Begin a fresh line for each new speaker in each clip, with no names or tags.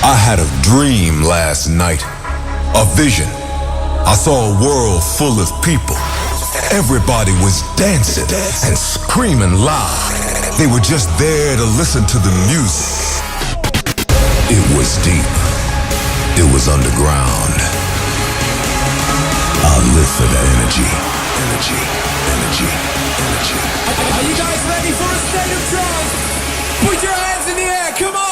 I had a dream last night, a vision. I saw a world full of people. Everybody was dancing and screaming loud. They were just there to listen to the music. It was deep. It was underground. I live for that energy. Energy, energy, energy.
Are you guys ready for a state of trance? Put your hands in the air, come on!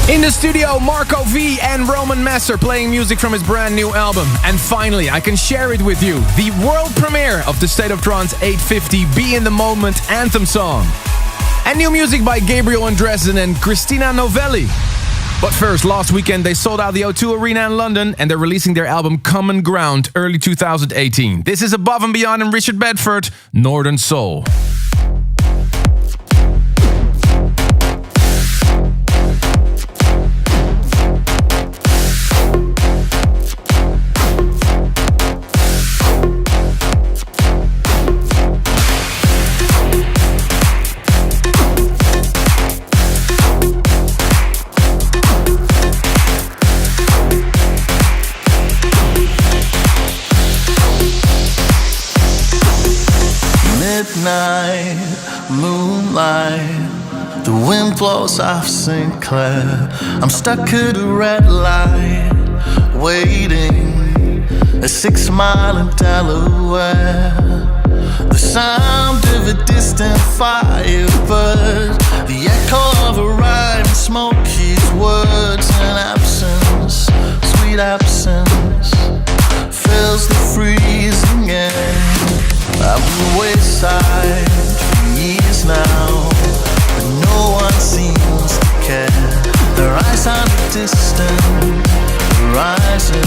In the studio, Marco V and Roman Messer playing music from his brand new album. And finally, I can share it with you. The world premiere of the State of Trance 850 Be in the Moment anthem song. And new music by Gabriel Andresen and Christina Novelli. But first, last weekend they sold out the O2 Arena in London and they're releasing their album Common Ground early 2018. This is Above and Beyond and Richard Bedford, Northern Soul.
Moonlight, the wind blows off St. Clair. I'm stuck at a red light, waiting a 6 mile in Delaware. The sound of a distant firebird, the echo of a rhyme, Smokey's words, and absence, sweet absence, fills the freezing air. I've been wayside for years now, but no one seems to care. Their eyes on a distant horizon.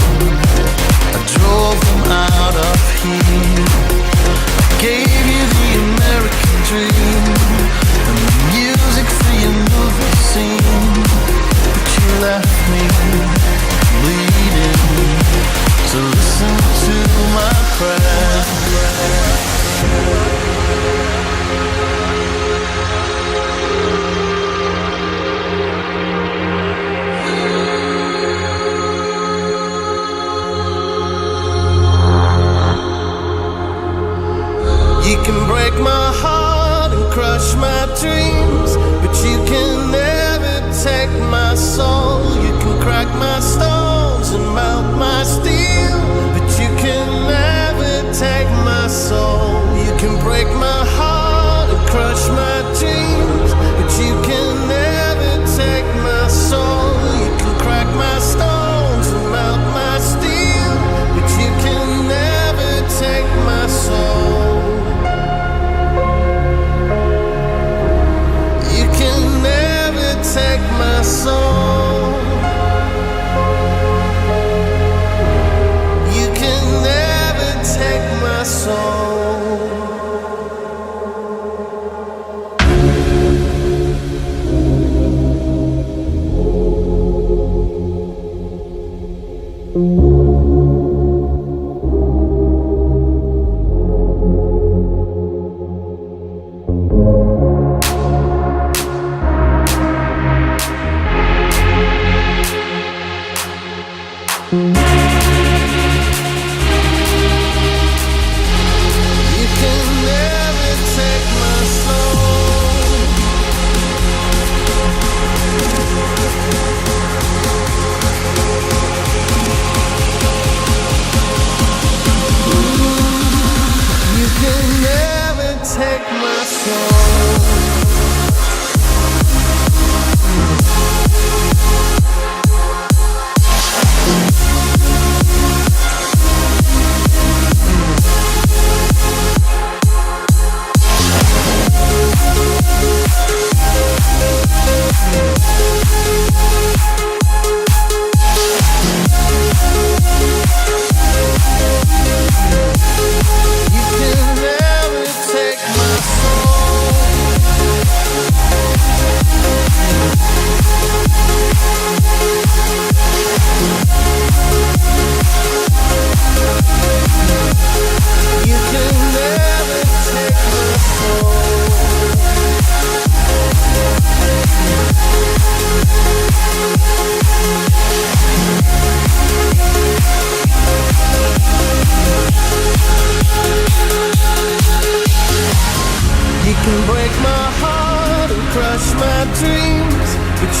I drove them out of here. I gave you the American dream and the music for your movie scene, but you left me bleeding. So listen to my prayer. You can break my heart and crush my dreams, but you can never take my soul. You can crack my stones and melt my steel, but you can never take my soul. You can break my heart and crush my dreams, but you can never take my soul. You can crack my stones and melt my steel, but you can never take my soul. You can never take my soul.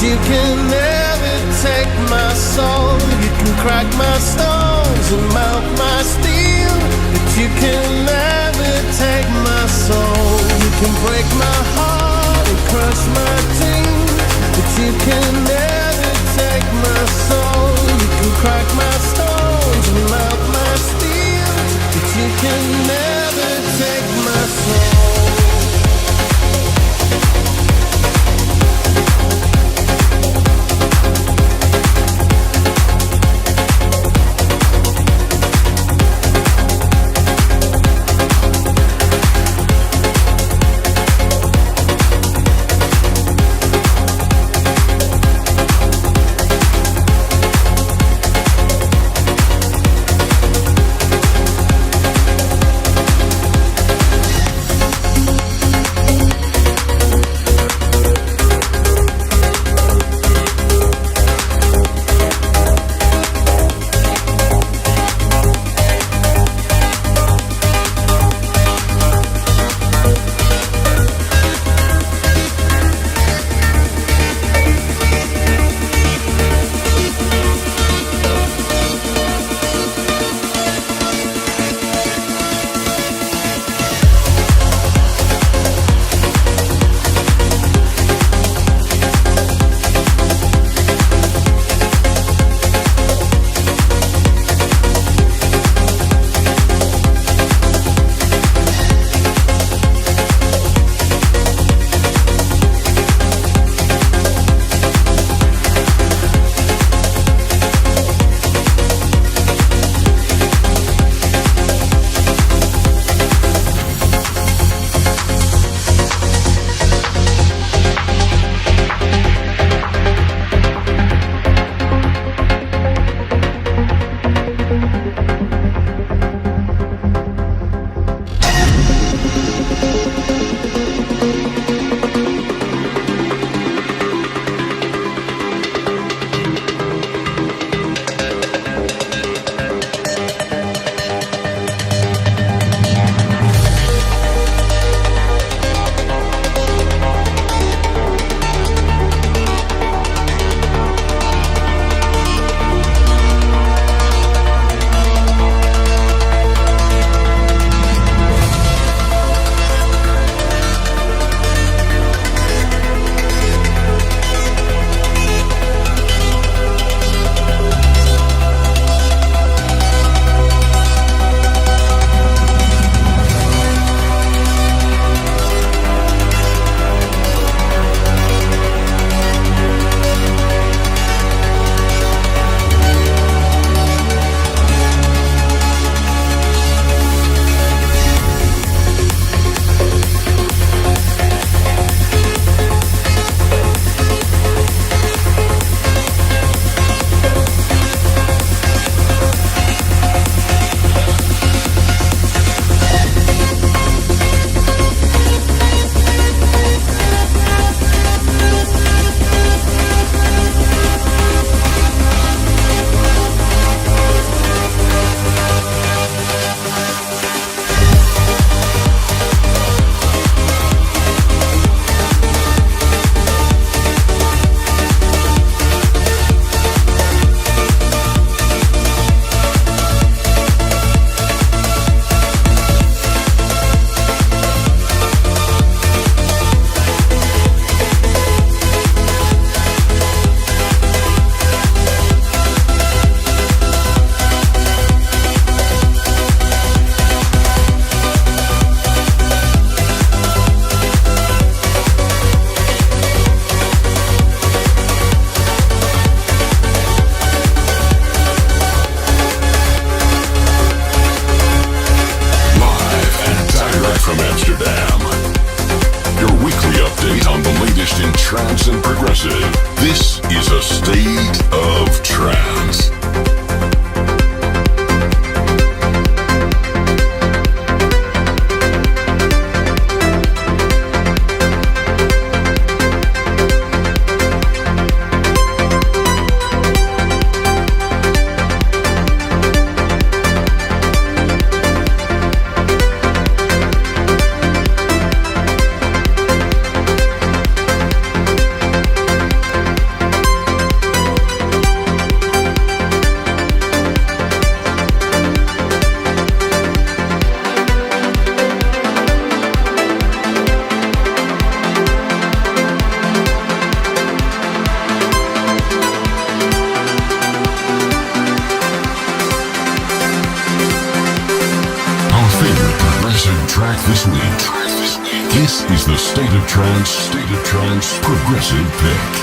you can never take my soul. You can crack my stones and melt my steel, but you can never take my soul. You can break my heart and crush my dreams, but you can never take my soul. You can crack my stones and melt my steel, but you can never take my soul.
trance and progressive. This is A State of Trance. Trance progressive pick.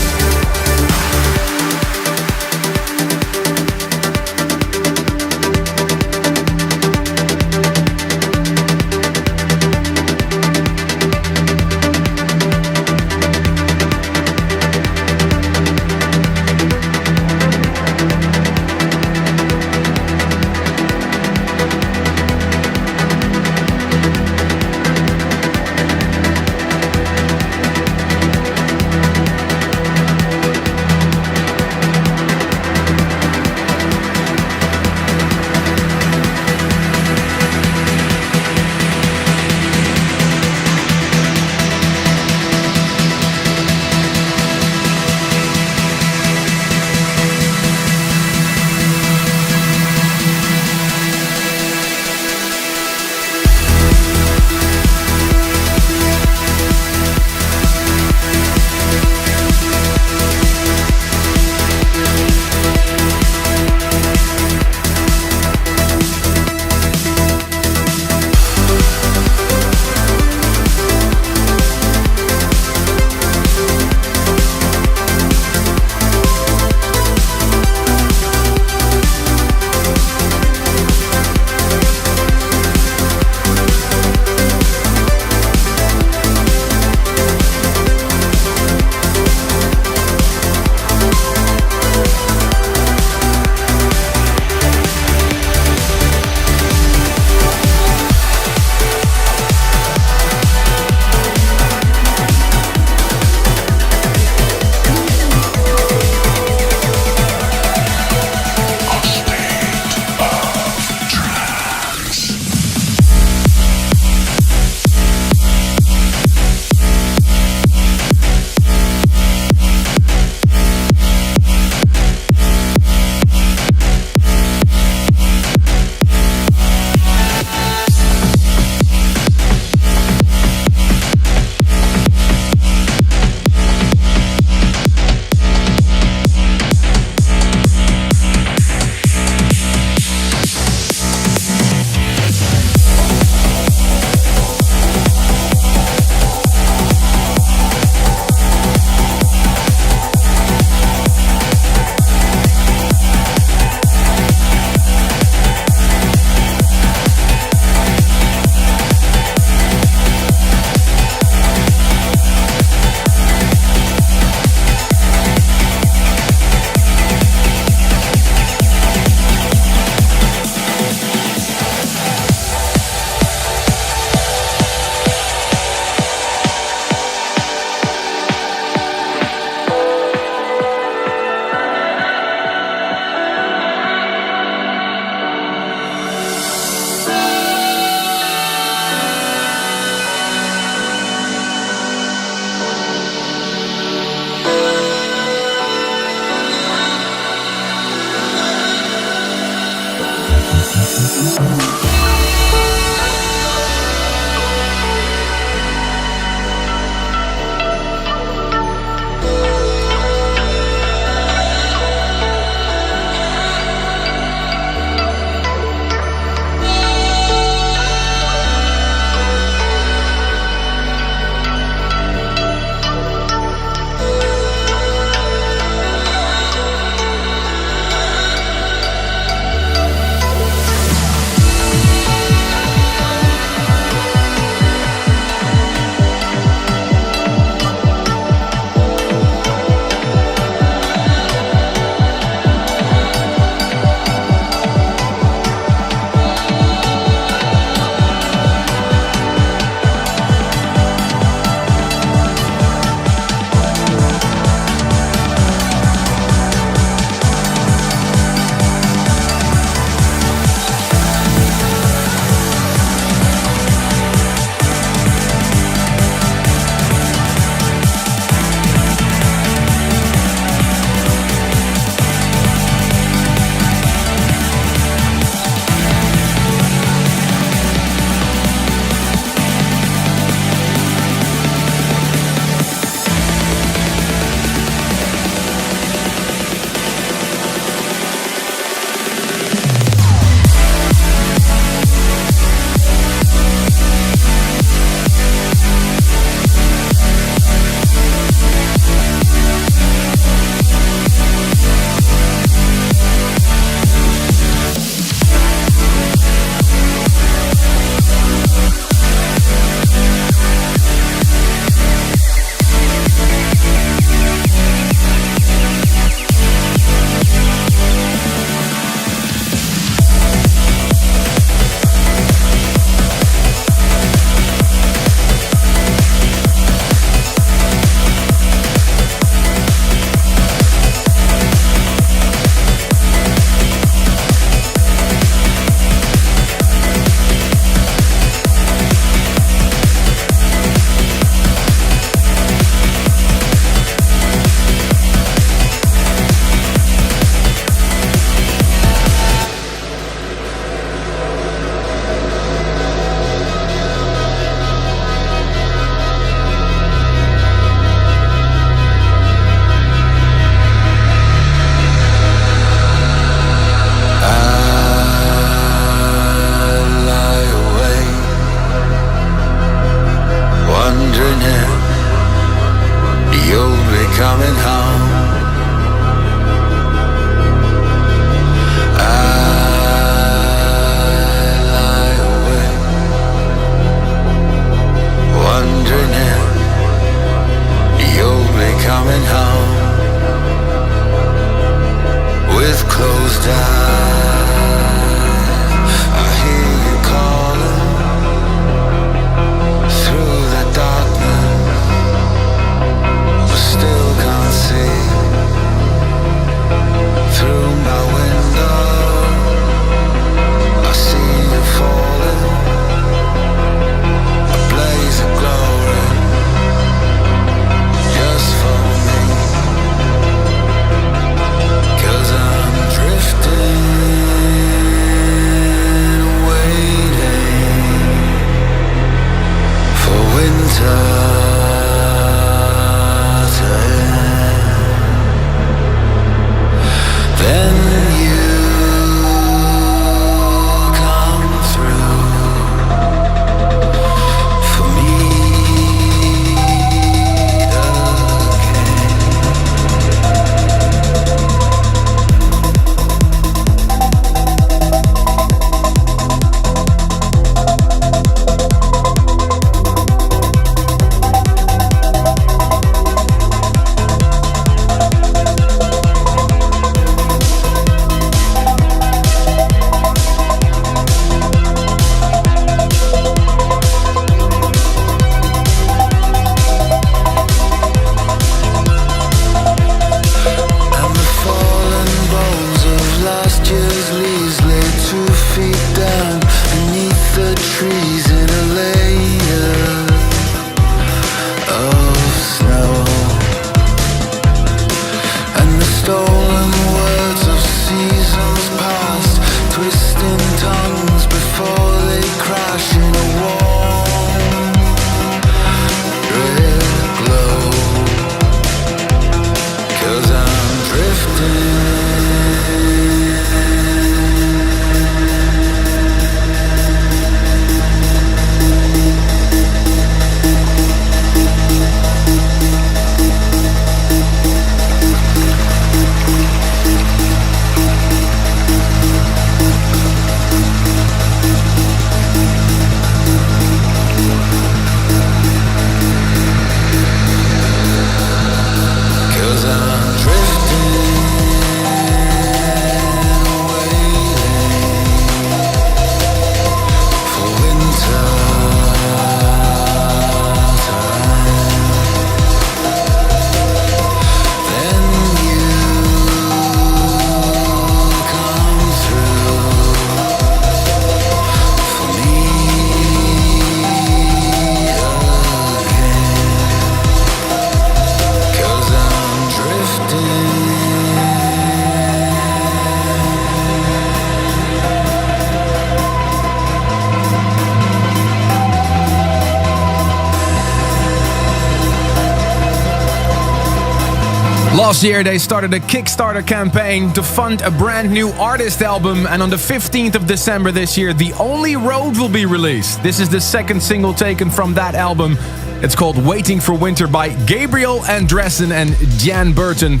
Last year they started a Kickstarter campaign to fund a brand new artist album, and on the 15th of December this year, The Only Road will be released. This is the second single taken from that album. It's called Waiting for Winter by Gabriel Andressen and Jan Burton.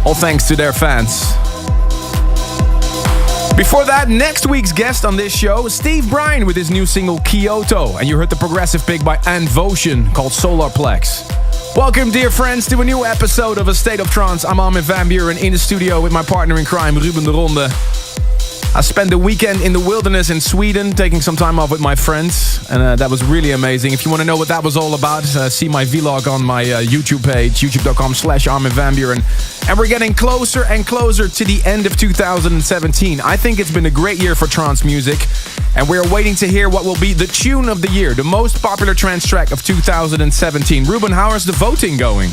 All thanks to their fans. Before that, next week's guest on this show, Steve Bryan with his new single Kyoto, and you heard the progressive pick by Ant Votion called Solarplex. Welcome, dear friends, to a new episode of A State of Trance. I'm Armin van Buuren in the studio with my partner in crime, Ruben de Ronde. I spent the weekend in the wilderness in Sweden, taking some time off with my friends, and that was really amazing. If you want to know what that was all about, see my vlog on my YouTube page, youtube.com/Armin van Buuren. And we're getting closer and closer to the end of 2017. I think it's been a great year for trance music, and we're waiting to hear what will be the tune of the year, the most popular trance track of 2017. Ruben, how is the voting going?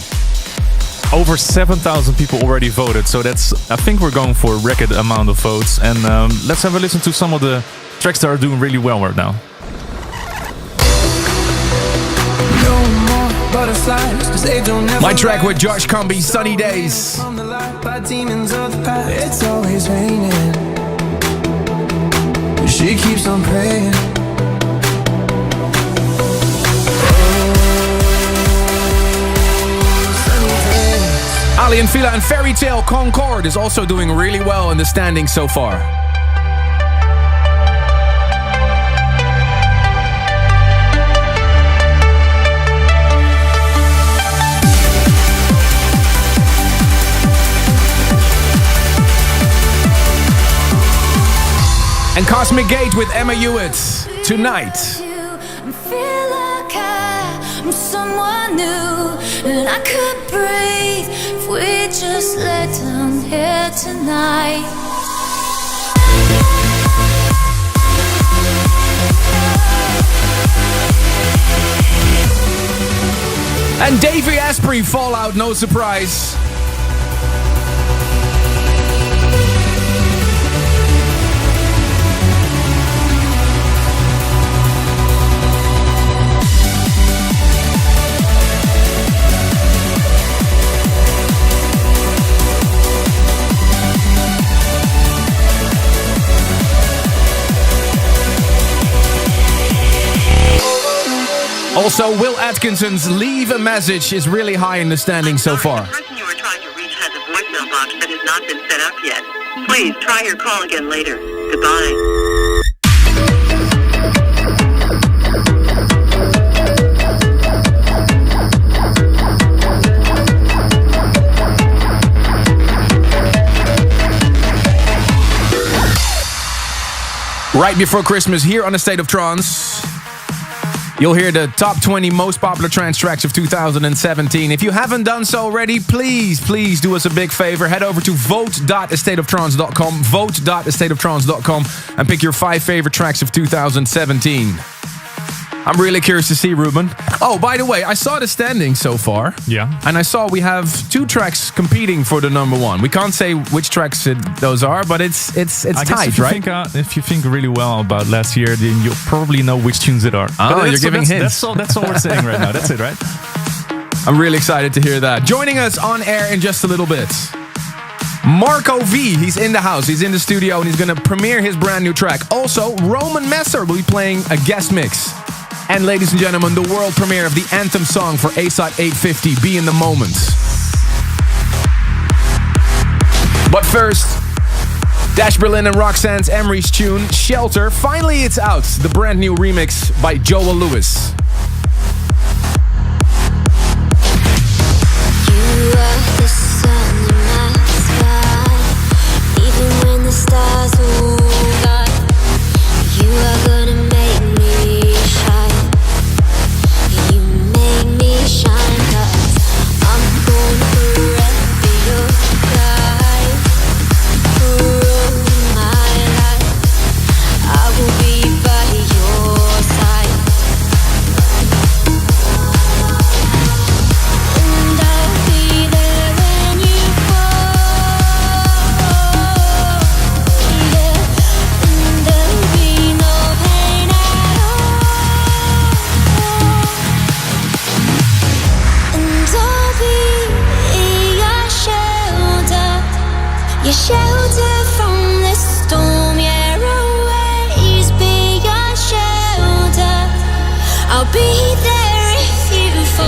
Over 7,000 people already voted, so I think we're going for a record amount of votes. And let's have a listen to some of the tracks that are doing really well right now.
My track with Josh Comby, Sunny Days.
It's always raining. She keeps on praying.
Ali and Fila and Fairy Tale Concord is also doing really well in the standings so far. And Cosmic Gate with Emma Hewitt, Tonight.
I'm someone new, and I could breathe if we just lay down here tonight.
And Davey Asprey, Fallout, no surprise. Also, Will Atkinson's Leave a Message is really high in the standings so far.
The person you were trying to reach has a voicemail box that has not been set up yet. Please try your call again later. Goodbye.
Right before Christmas, here on A State of Trance, you'll hear the top 20 most popular trance tracks of 2017. If you haven't done so already, please do us a big favor. Head over to vote.astateoftrance.com, vote.astateoftrance.com, and pick your 5 favorite tracks of 2017. I'm really curious to see, Ruben. Oh, by the way, I saw the standings so far.
Yeah.
And I saw we have 2 tracks competing for the number 1. We can't say which tracks those are, but it's tight, right?
If you think really well about last year, then you'll probably know which tunes it are.
Oh, you're giving hints.
That's all we're saying right now. That's it, right?
I'm really excited to hear that. Joining us on air in just a little bit, Marco V. He's in the house. He's in the studio, and he's going to premiere his brand new track. Also, Roman Messer will be playing a guest mix. And ladies and gentlemen, the world premiere of the anthem song for A+State 850, Be in the Moment. But first, Dash Berlin and Roxanne's Emery's tune, Shelter. Finally, it's out. The brand new remix by Joel Lewis.
You are the sun in my sky, even when the stars are gone. You are gonna make me shine. You make me shine, 'cause I'm gonna forever be your guide. For all my life, I will be by your side. And I'll be there when you fall. Yeah, and there'll be no pain at all. And I'll be your shelter from the storm. Yeah, always be your shelter. I'll be there if you fall.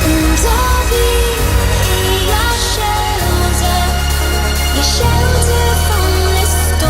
And I'll be your shelter from the storm.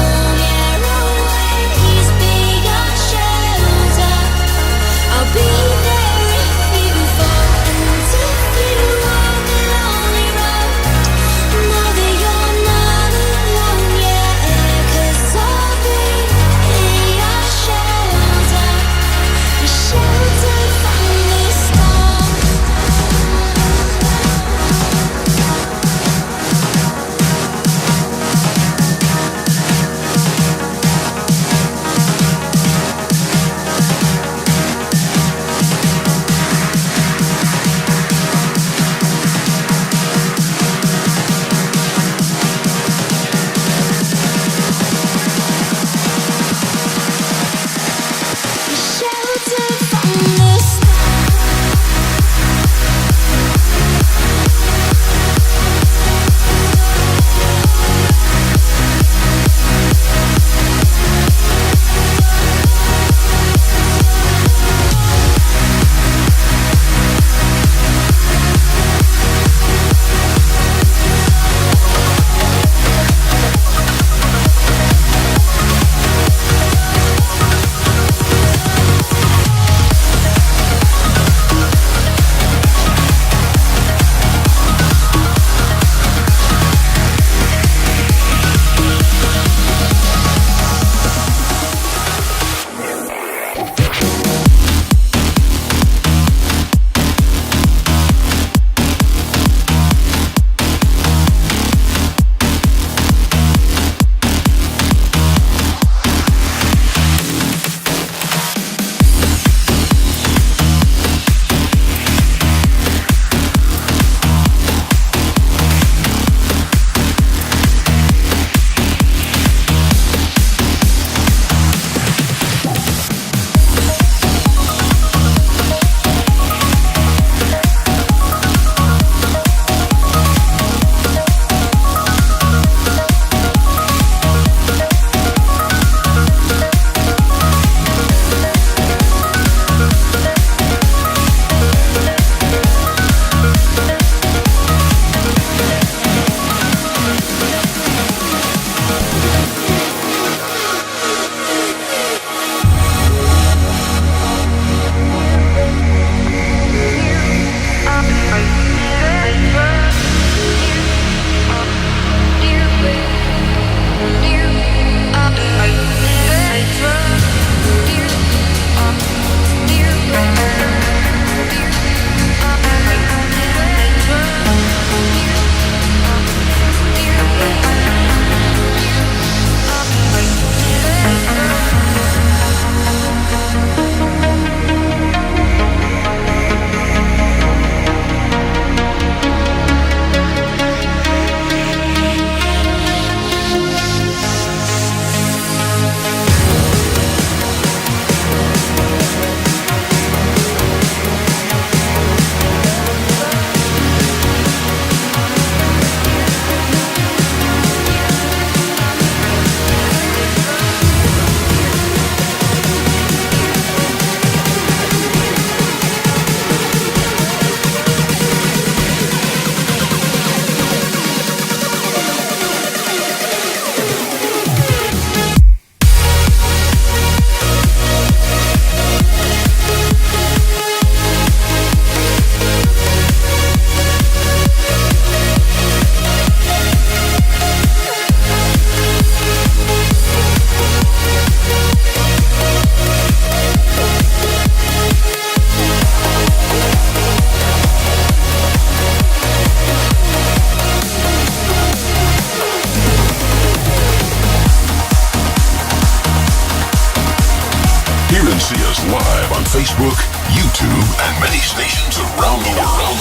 Facebook, YouTube, and many stations around the world.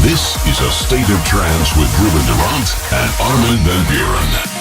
This is A State of Trance with Ruben Durant and Armin van Buuren.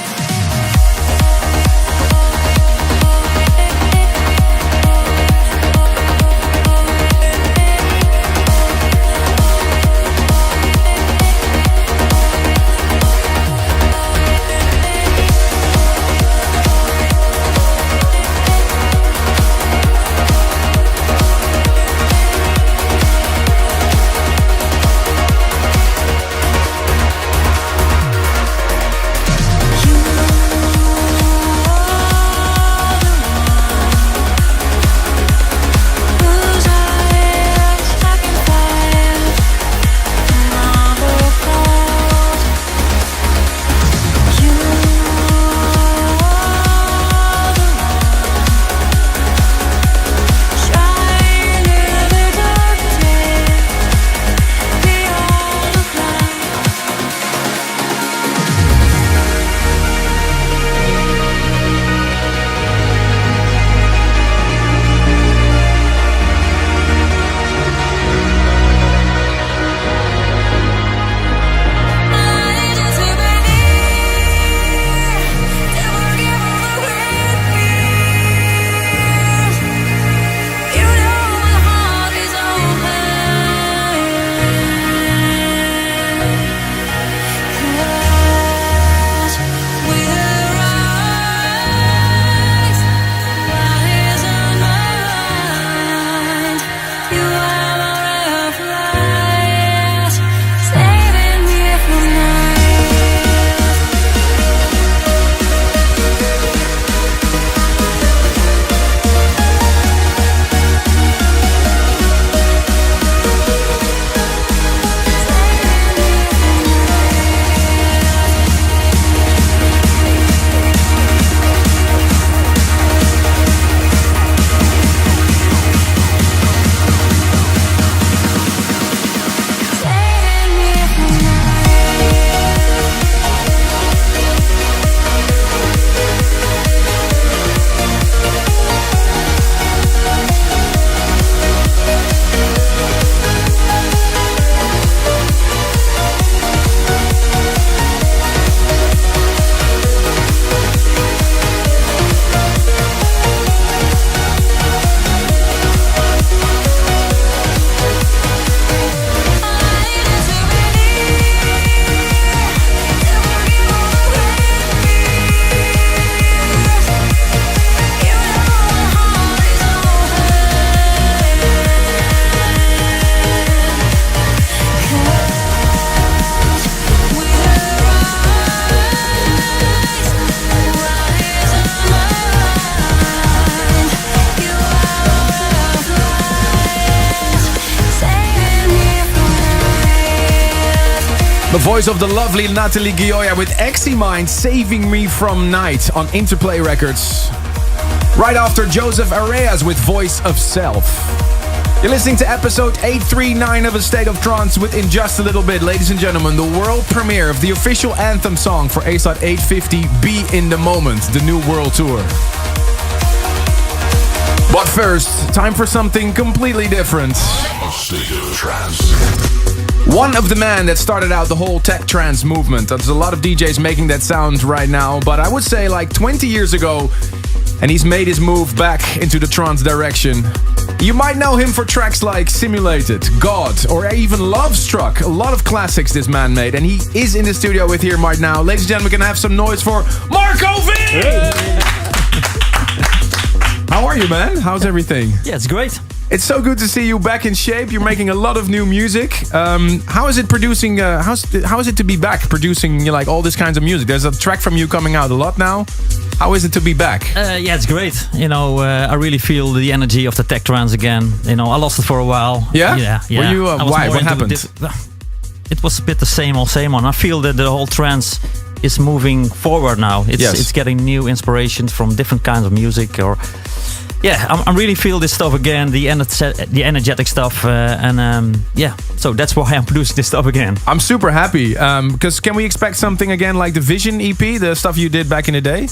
The voice of the lovely Natalie Gioia with Eximind, Saving Me From Night on Interplay Records. Right after Joseph Areas with Voice of Self. You're listening to episode 839 of A State of Trance with In Just a Little Bit. Ladies and gentlemen, the world premiere of the official anthem song for A+State 850, Be In The Moment, the new world tour. But first, time for something completely different.
A State of Trance.
One of the men that started out the whole tech trance movement. There's a lot of DJs making that sound right now, but I would say like 20 years ago, and he's made his move back into the trance direction. You might know him for tracks like Simulated, God, or even Love Struck. A lot of classics this man made, and he is in the studio with here right now. Ladies and gentlemen, we can have some noise for Marco V! Hey. How are you, man? How's everything?
Yeah, it's great.
It's so good to see you back in shape. You're making a lot of new music. How is it producing? How is it to be back producing like all this kinds of music? There's a track from you coming out a lot now. How is it to be back?
Yeah, it's great. You know, I really feel the energy of the tech trance again. You know, I lost it for a while.
Yeah.
Yeah.
Were you? Why? What happened?
It was a bit the same old, same old. I feel that the whole trance is moving forward now. It's getting new inspirations from different kinds of music. Or yeah, I really feel this stuff again, the energetic stuff, so that's why I'm producing this stuff again.
I'm super happy, because can we expect something again like the Vision EP, the stuff you did back in the day?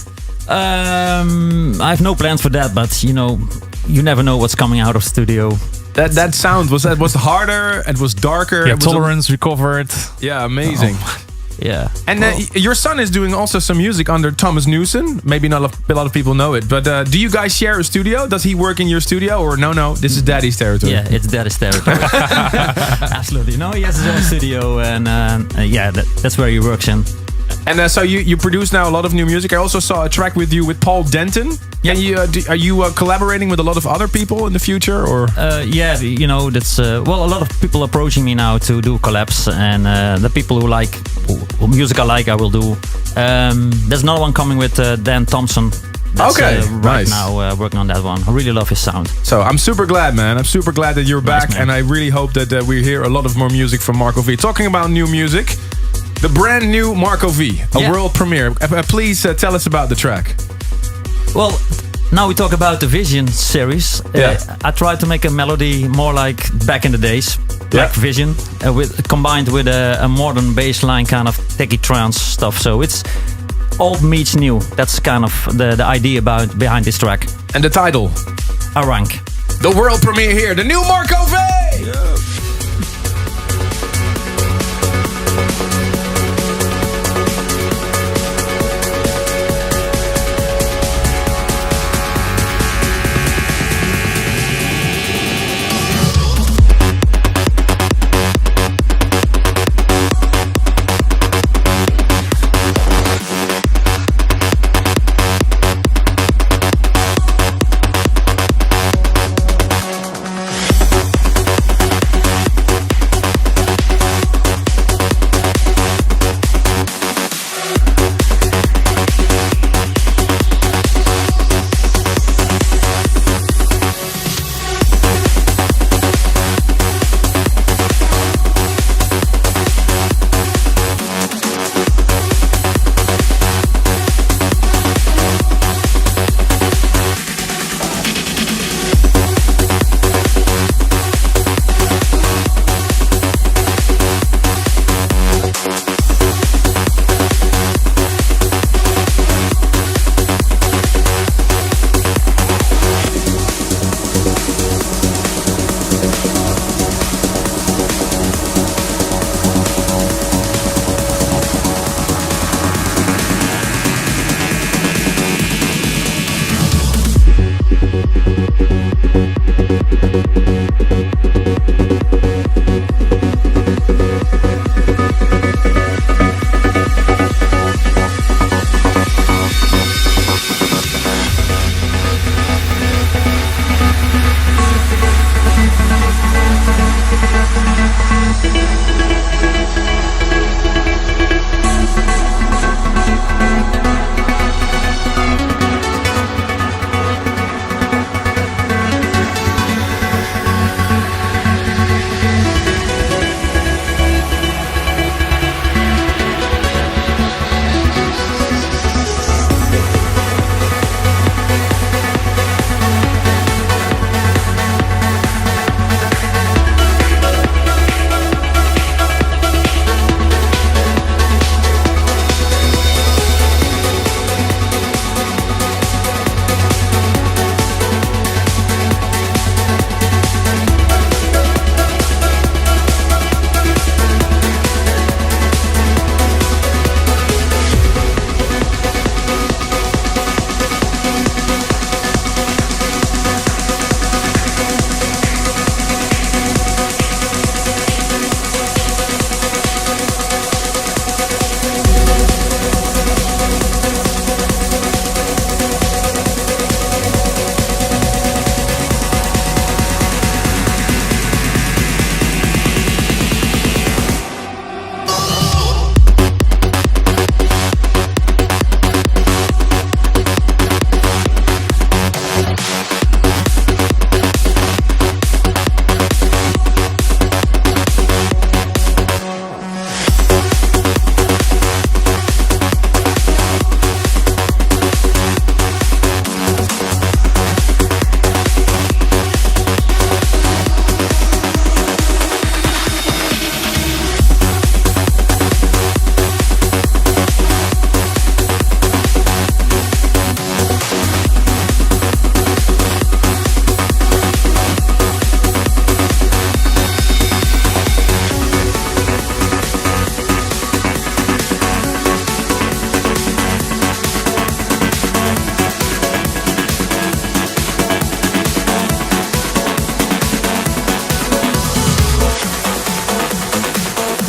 I have no plans for that, but you know, you never know what's coming out of studio.
That sound was harder. It was darker.
Yeah,
it was
tolerance recovered.
Yeah, amazing.
Yeah.
And your son is doing also some music under Thomas Newson. Maybe not a lot of people know it, but do you guys share a studio? Does he work in your studio, or no? This is Daddy's territory.
Yeah, it's Daddy's territory. Absolutely. No, he has his own studio, and that's where he works in.
And so you produce now a lot of new music. I also saw a track with you with Paul Denton. Yeah. Are you collaborating with a lot of other people in the future, or?
Yeah, that's a lot of people approaching me now to do collabs, and the people who like music I like, I will do. There's another one coming with Dan Thompson. That's, right now working on that one. I really love his sound.
So I'm super glad, man. I'm super glad that you're back,
man.
And I really hope that we hear a lot of more music from Marco V. Talking about new music, the brand new Marco V, a world premiere. Please tell us about the track.
Well, now we talk about the Vision series. I tried to make a melody more like back in the days, like Vision, combined with a modern bass line, kind of techie trance stuff. So it's old meets new. That's kind of the idea behind this track.
And the title?
A Rank.
The world premiere here, the new Marco V! Yeah.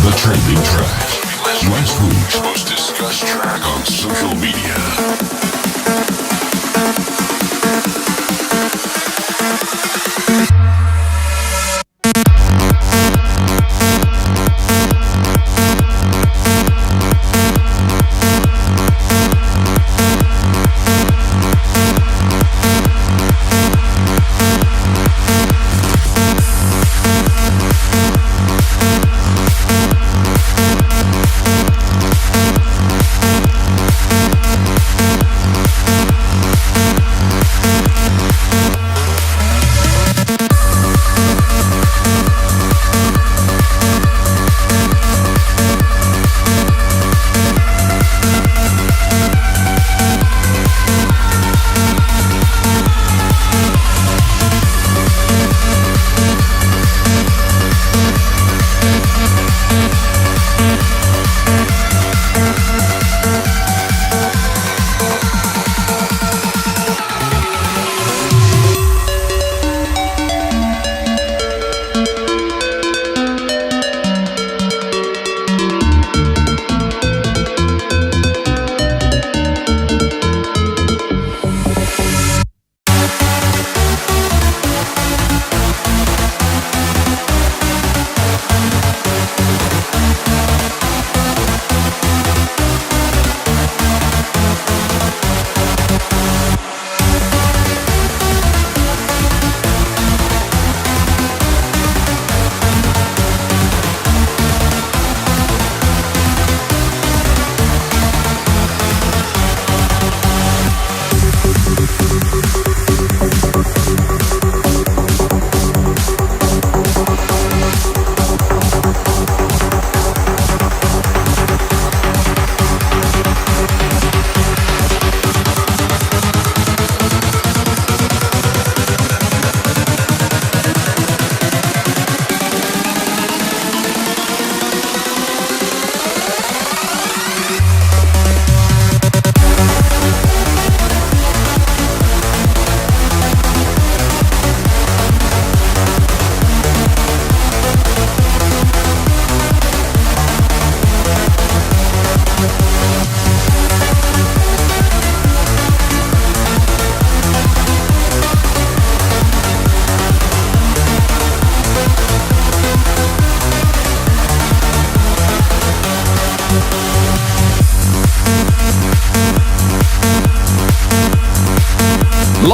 the trending track. Last week's most discussed track on social media.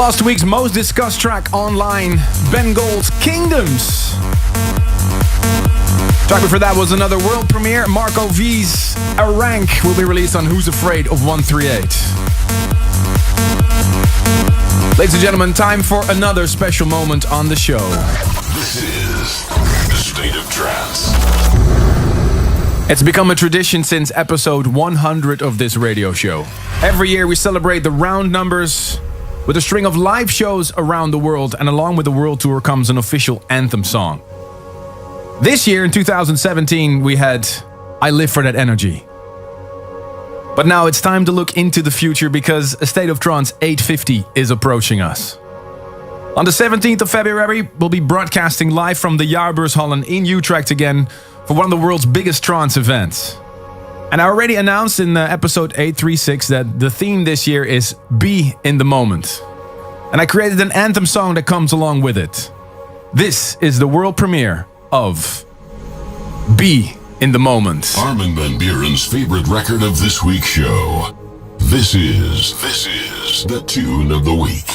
Last week's most discussed track online, Ben Gold's Kingdoms. Track before that was another world premiere, Marco V's A Rank will be released on Who's Afraid of 138. Ladies and gentlemen, time for another special moment on the show.
This is the State of Trance.
It's become a tradition since episode 100 of this radio show. Every year we celebrate the round numbers with a string of live shows around the world, and along with the world tour comes an official anthem song. This year, in 2017, we had I Live for That Energy. But now it's time to look into the future because A State of Trance 850 is approaching us. On the 17th of February, we'll be broadcasting live from the Jaarbeurshallen in Utrecht again for one of the world's biggest trance events. And I already announced in episode 836 that the theme this year is Be in the Moment. And I created an anthem song that comes along with it. This is the world premiere of Be in the Moment.
Armin van Buuren's favorite record of this week's show. This is the tune of the week.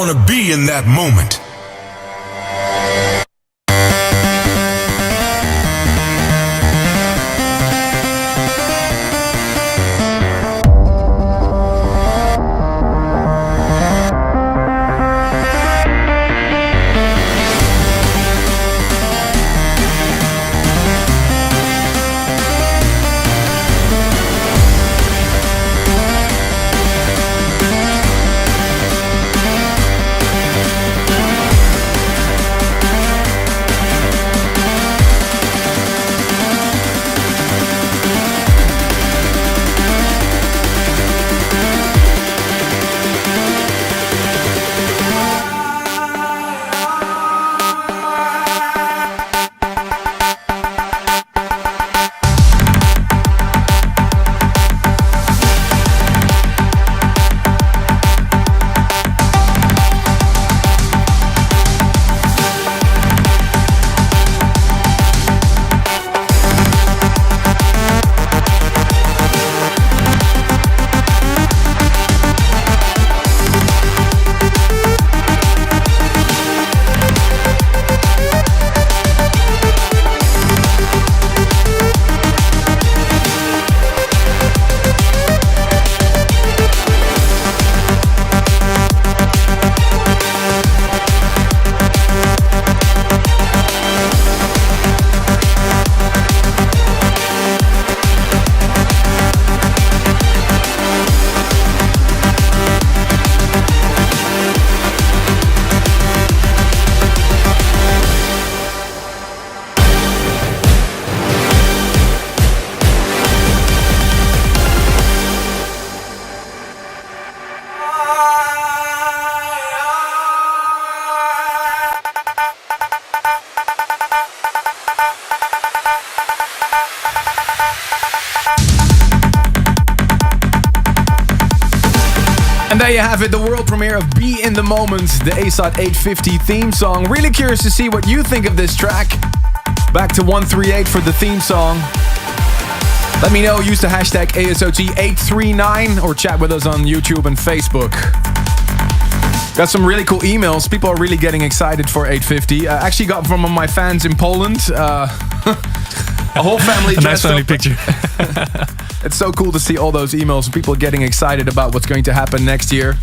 want to be in that moment.
And there you have it, the world premiere of Be in the Moment, the A+State 850 theme song. Really curious to see what you think of this track. Back to 138 for the theme song. Let me know, use the hashtag ASOT839 or chat with us on YouTube and Facebook. Got some really cool emails. People are really getting excited for 850. Actually got from one of my fans in Poland. A whole family dressed
nice family
up.
picture.
It's so cool to see all those emails and people getting excited about what's going to happen next year.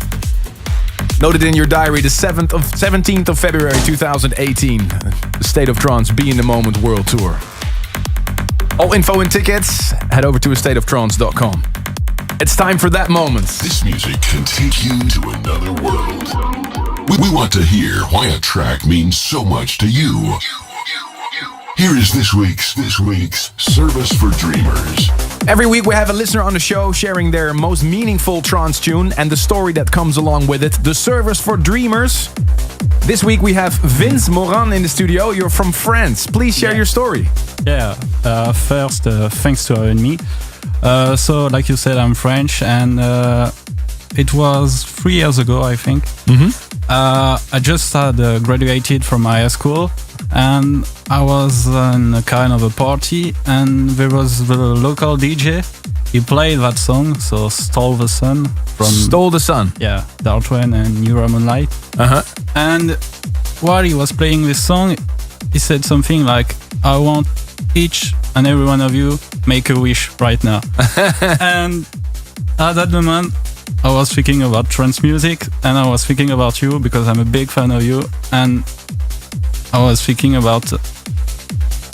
Note it in your diary, the 17th of February 2018. The State of Trance Be in the Moment World Tour. All info and tickets, head over to astateoftrance.com. It's time for that moment.
This music can take you to another world. We want to hear why a track means so much to you. Here is this week's Service for Dreamers.
Every week we have a listener on the show sharing their most meaningful trance tune and the story that comes along with it. The Service for Dreamers. This week we have Vince Moran in the studio. You're from France. Please share your story.
Yeah, first, thanks to having me. So, like you said, I'm French, and it was 3 years ago, I think. I just had graduated from my high school, and I was in a kind of a party, and there was the local DJ. He played that song, so Stole the Sun. From
Stole the Sun.
Yeah, Dark Train and New Moonlight. And while he was playing this song, he said something like, I want each and every one of you make a wish right now. And at that moment, I was thinking about trance music, and I was thinking about you because I'm a big fan of you, and I was thinking about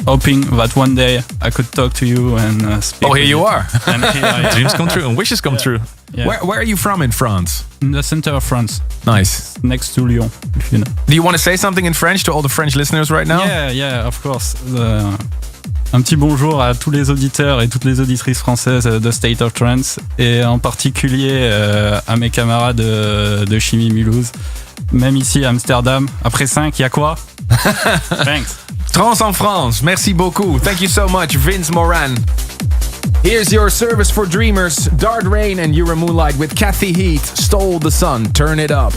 hoping that one day I could talk to you and speak.
Oh, here you are.
And here I am.
Dreams come true and wishes come true.
Yeah.
Where are you from in France?
In the center of France.
Nice.
Next to Lyon, if you know.
Do you want to say something in French to all the French listeners right now?
Yeah, of course. Un petit bonjour à tous les auditeurs et toutes les auditrices françaises de State of Trance, et en particulier à mes camarades de Chimie Mulhouse. Même ici à Amsterdam, après 5, il y a quoi? Thanks.
Trance en France, merci beaucoup. Thank you so much, Vince Moran. Here's your Service for Dreamers, Dark Rain and Euro Moonlight with Kathy Heath, Stole the Sun, Turn It Up.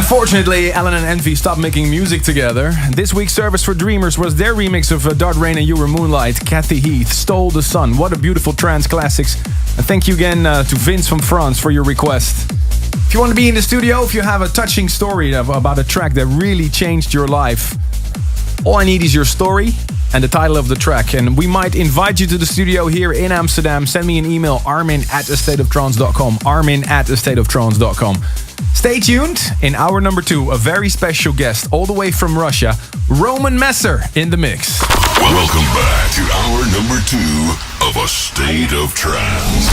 Unfortunately, Alan and Envy stopped making music together. This week's Service for Dreamers was their remix of Dart Rain and You Were Moonlight. Kathy Heath, Stole the Sun. What a beautiful trance classics. And thank you again to Vince from France for your request. If you want to be in the studio, if you have a touching story about a track that really changed your life, all I need is your story and the title of the track. And we might invite you to the studio here in Amsterdam. Send me an email, armin@astateoftrance.com. armin@astateoftrance.com. Stay tuned. In hour number 2, a very special guest all the way from Russia, Roman Messer in the mix.
Welcome back to hour number 2 of A State of Trance.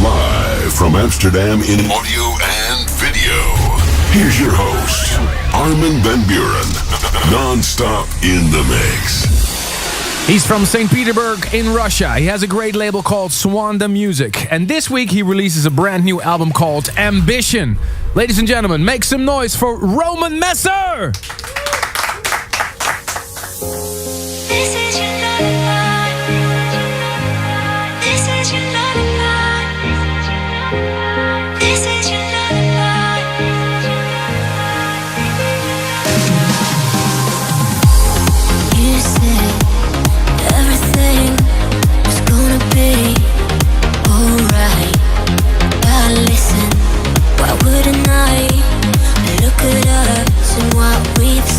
Live from Amsterdam in audio and video. Here's your host, Armin van Buuren. Non-stop in the mix.
He's from St. Petersburg in Russia. He has a great label called Swanda Music. And this week he releases a brand new album called Ambition. Ladies and gentlemen, make some noise for Roman Messer!
This is your lullaby. This is your lullaby. This is your lullaby. You said everything was gonna be alright. But listen, why wouldn't I? Look at us and what we've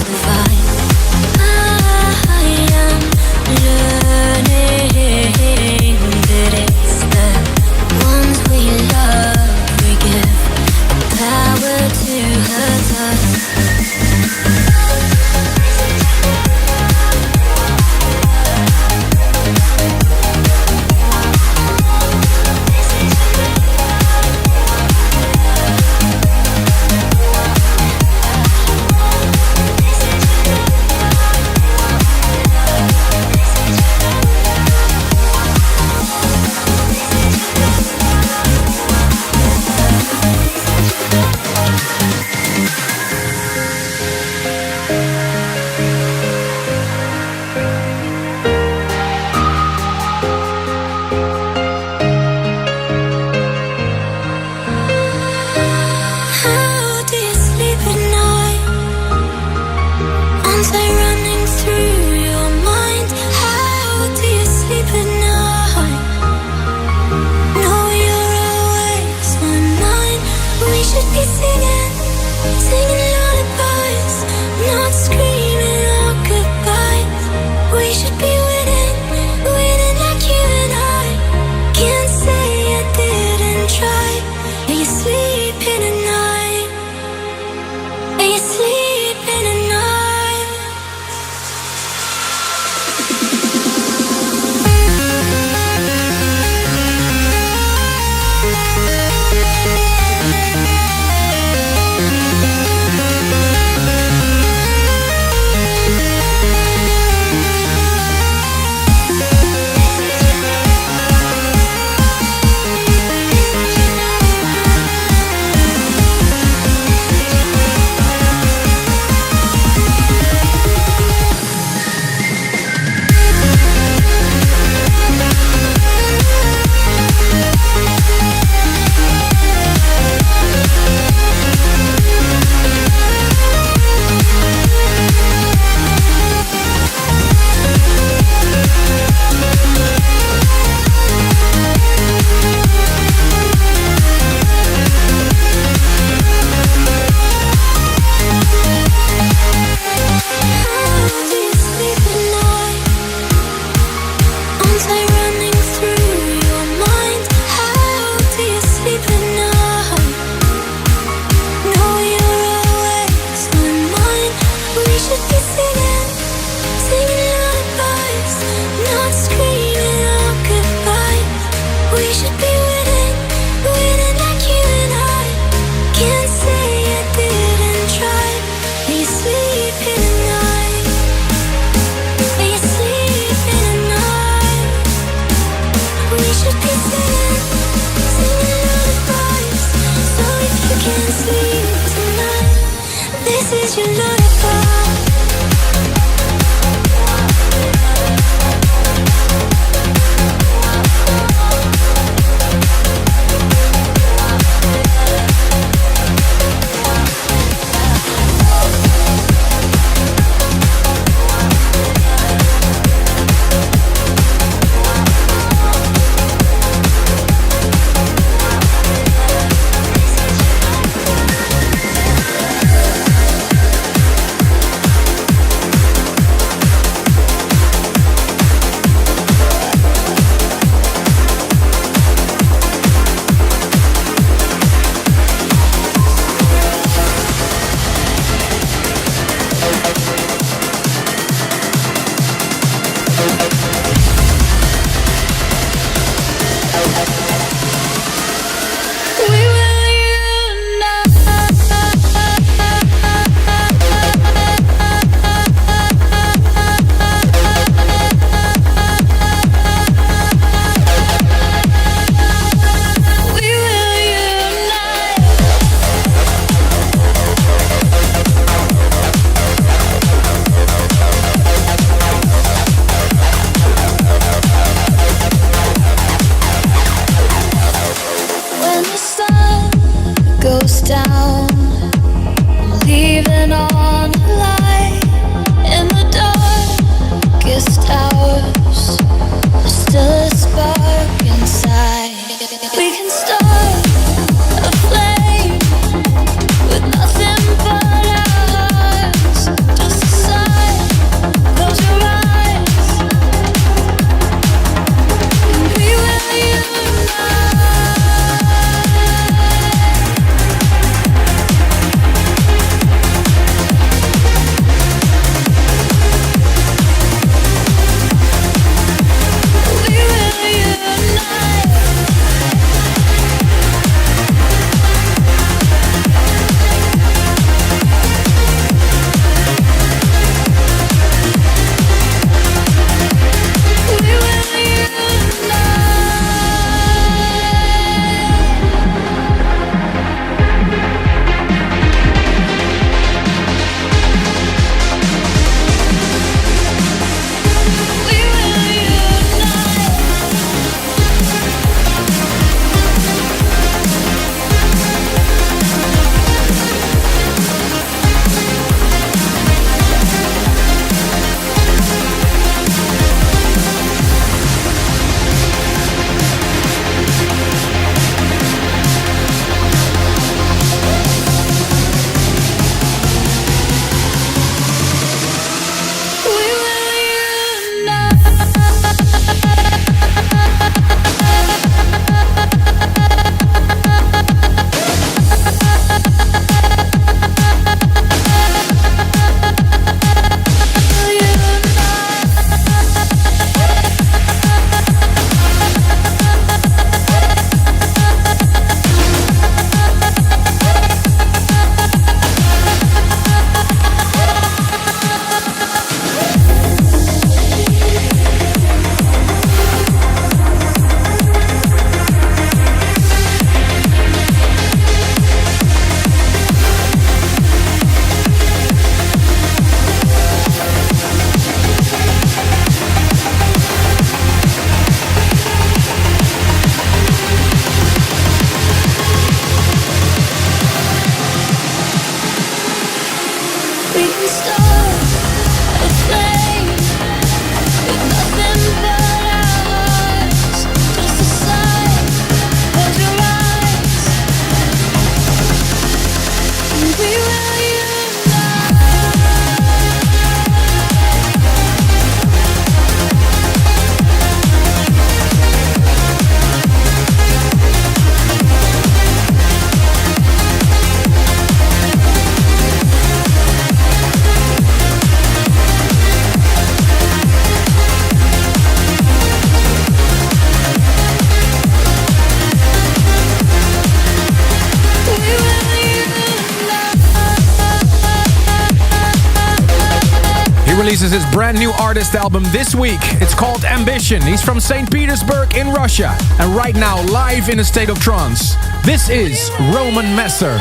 releases his brand new artist album this week. It's called Ambition. He's from St. Petersburg in Russia. And right now, live in a state of trance, this is Roman Messer.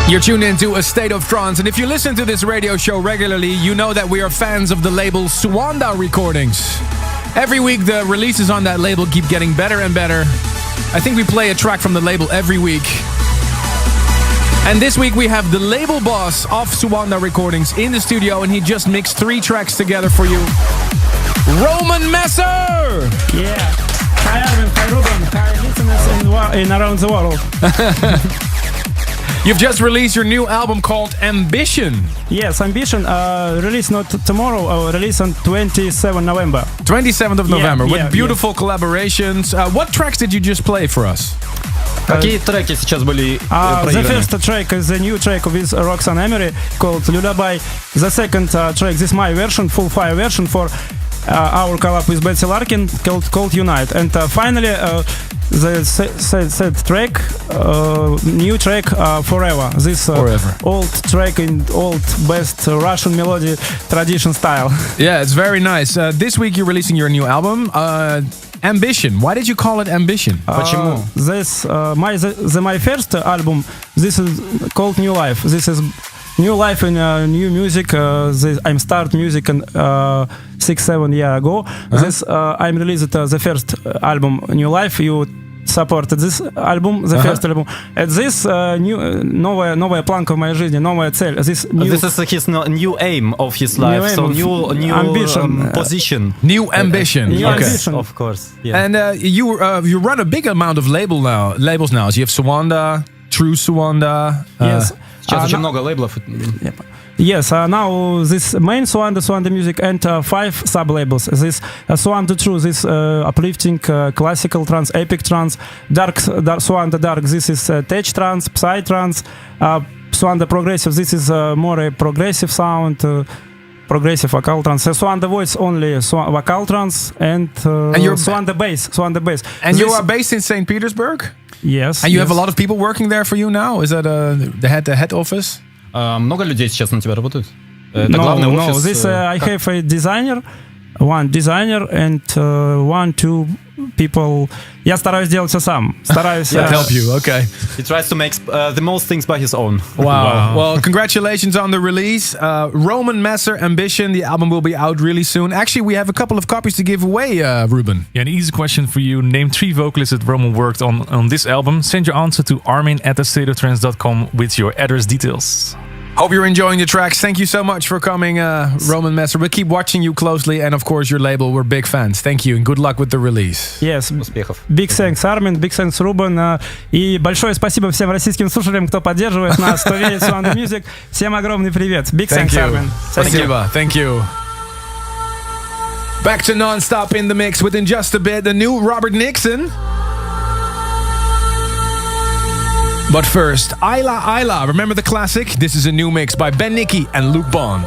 You're tuned into A State of Trance, and if you listen to this radio show regularly, you know that we are fans of the label Suanda Recordings. Every week, the releases on that label keep getting better and better. I think we play a track from the label every week. And this week, we have the label boss of Suanda Recordings in the studio, and he just mixed 3 tracks together for you. Roman Messer!
Yeah. Hi Armin, hi Ruben, hi listeners in around the world.
You've just released your new album called Ambition.
Yes, Ambition, release not tomorrow, release on 27th November.
27th of November, with beautiful collaborations. What tracks did you just play for us?
Какие треки сейчас были
The first track is a new track with Roxanne Emery called Lullaby. The second track, this is my version, full fire version for our collab with Betsy Larkin called Unite. And finally, the third track, new track, Forever. This old track in old best Russian melody tradition style.
Yeah, it's very nice. This week you're releasing your new album, Ambition. Why did you call it Ambition?
Почему? This my first album. This is called New Life. This is new life in new music. I'm start music 6-7 years ago. This I'm released the first album New Life. You supported this album, the first album. And this новая планка в моей жизни, новая цель. This
is his new aim of his life. So new ambition, position.
New ambition.
New ambition.
Of course. Yeah.
And you run a big amount of labels now. So you have Suanda, True Suanda.
Yes.
Сейчас очень много лейблов.
Yes, now this main Suanda Music and 5 sub-labels. This Suanda True, this uplifting classical trance, epic trance, dark Suanda Dark, this is tech trance, psy trance, Suanda Progressive, this is more a progressive sound, progressive vocal trance. Suanda Voice only vocal trance, and Suanda Bass.
And you are based in St. Petersburg?
Yes.
And you have a lot of people working there for you now? Is that the head office?
Много людей сейчас на тебя работают? Это главный офис?
No, this I have a designer, one designer and 1-2 people. Я стараюсь делать все сам. Стараюсь
help you, okay.
He tries to make the most things by his own.
Wow. Well, congratulations on the release. Roman Messer, Ambition. The album will be out really soon. Actually, we have a couple of copies to give away, Ruben.
Yeah, an easy question for you. Name 3 vocalists that Roman worked on this album. Send your answer to armin@astateoftrance.com with your address details.
Hope you're enjoying the tracks. Thank you so much for coming, Roman Messer. We'll keep watching you closely, and of course your label. We're big fans. Thank you, and good luck with the release.
Yes.
Успехов.
Big thanks, Armin. Big thanks, Ruben. И большое спасибо всем российским слушателям, кто поддерживает нас, кто верит в Suanda Music. Всем огромный привет. Big thanks, Armin.
Thank you. Back to Non-Stop in the Mix with, in just a bit, the new Robert Nixon. But first, Ayla. Remember the classic? This is a new mix by Ben Nicky and Luke Bond.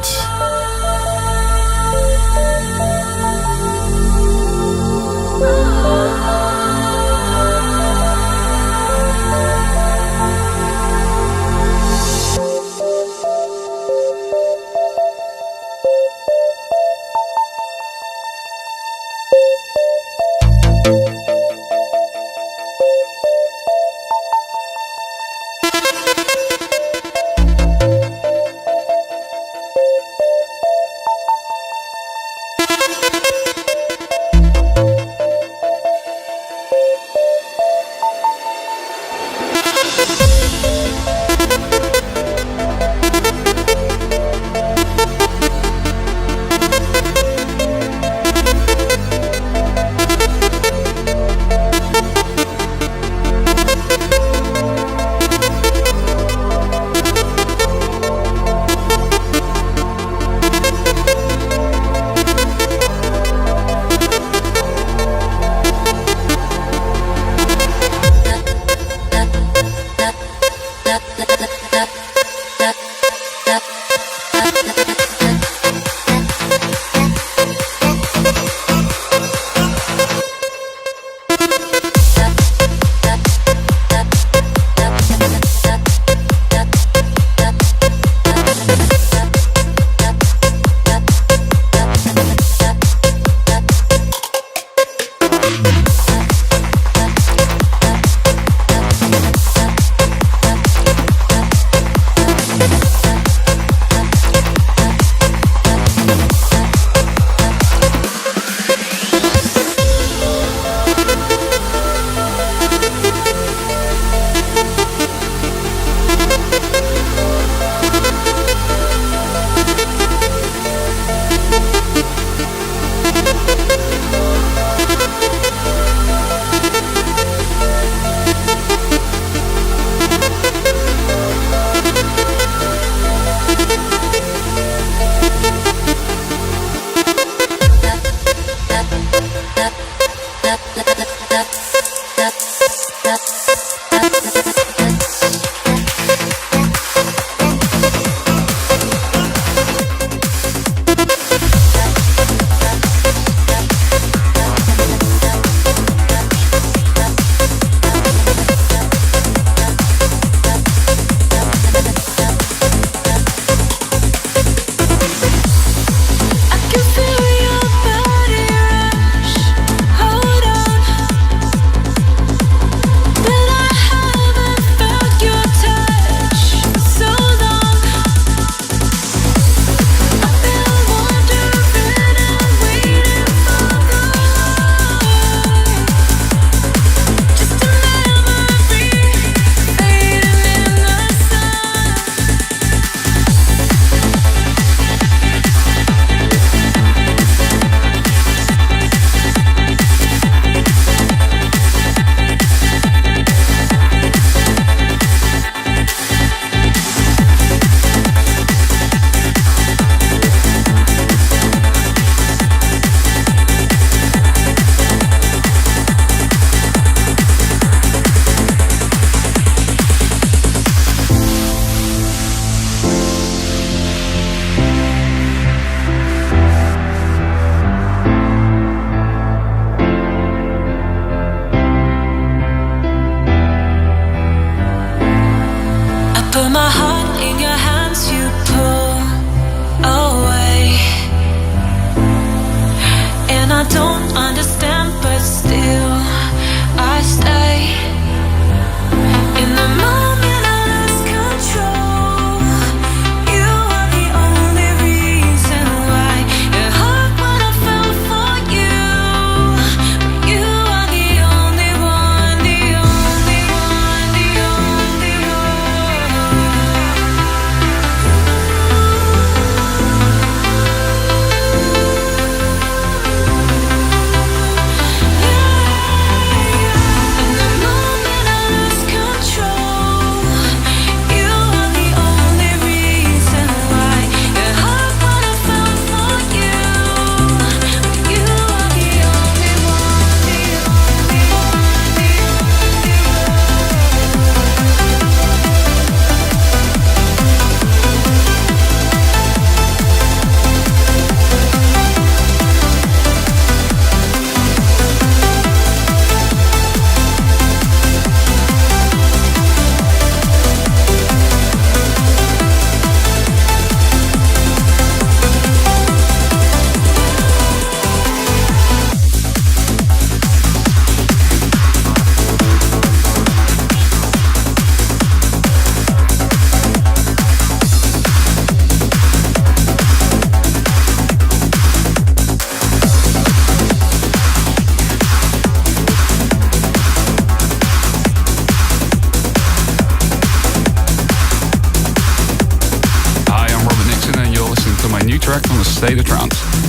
State of Trance.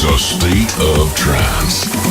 A State of Trance.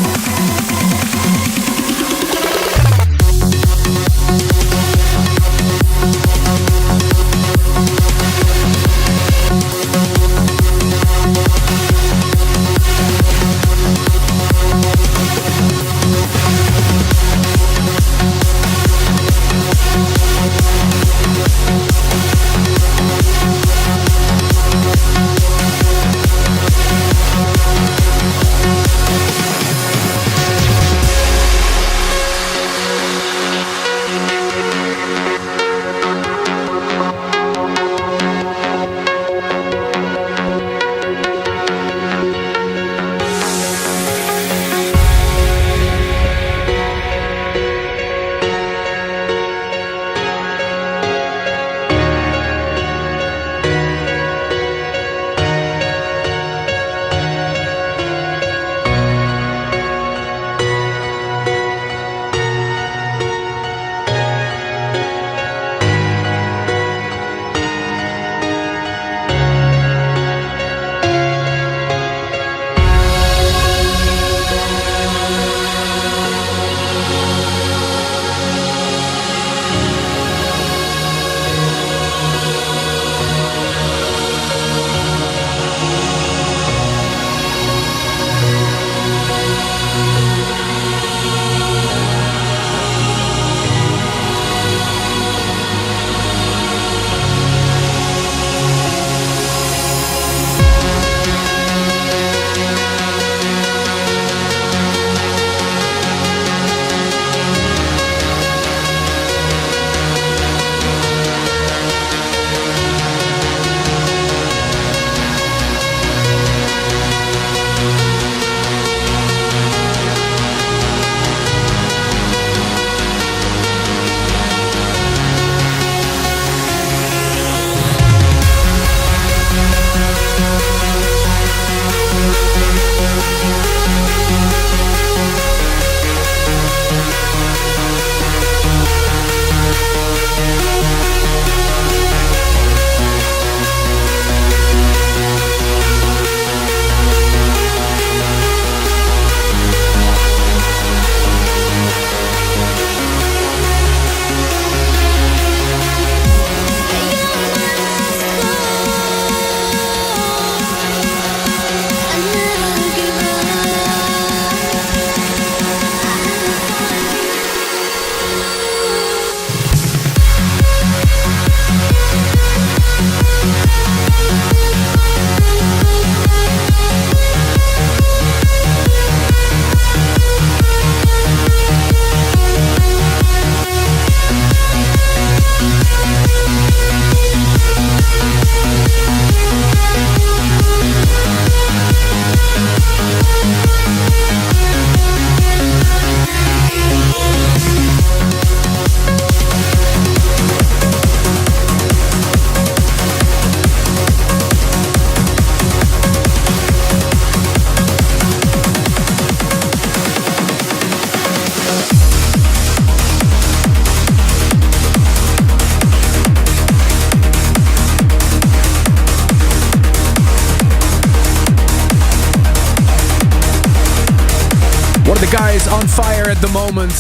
guy is on fire at the moment.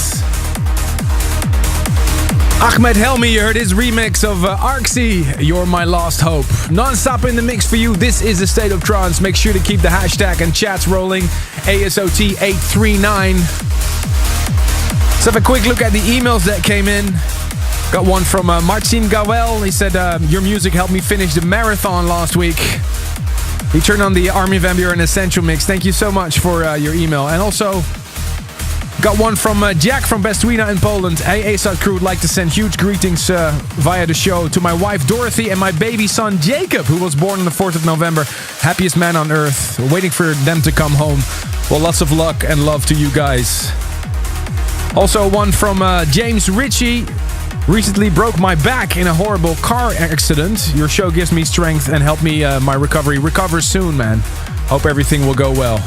Ahmed Helmi, you heard his remix of Arxie, You're My Lost Hope. Non-stop in the mix for you, this is A State of Trance. Make sure to keep the hashtag and chats rolling, A+State+Of+Trance+Episode+839. Let's have a quick look at the emails that came in. Got one from Marcin Gawel. He said, your music helped me finish the marathon last week. He turned on the Armin van Buuren Essential Mix. Thank you so much for your email. And also, got one from Jack from Bestwina in Poland. Hey, ASAT crew, would like to send huge greetings via the show to my wife Dorothy and my baby son Jacob, who was born on the 4th of November. Happiest man on earth. Waiting for them to come home. Well, lots of luck and love to you guys. Also, one from James Ritchie. Recently broke my back in a horrible car accident. Your show gives me strength and help me my recovery. Recover soon, man. Hope everything will go well.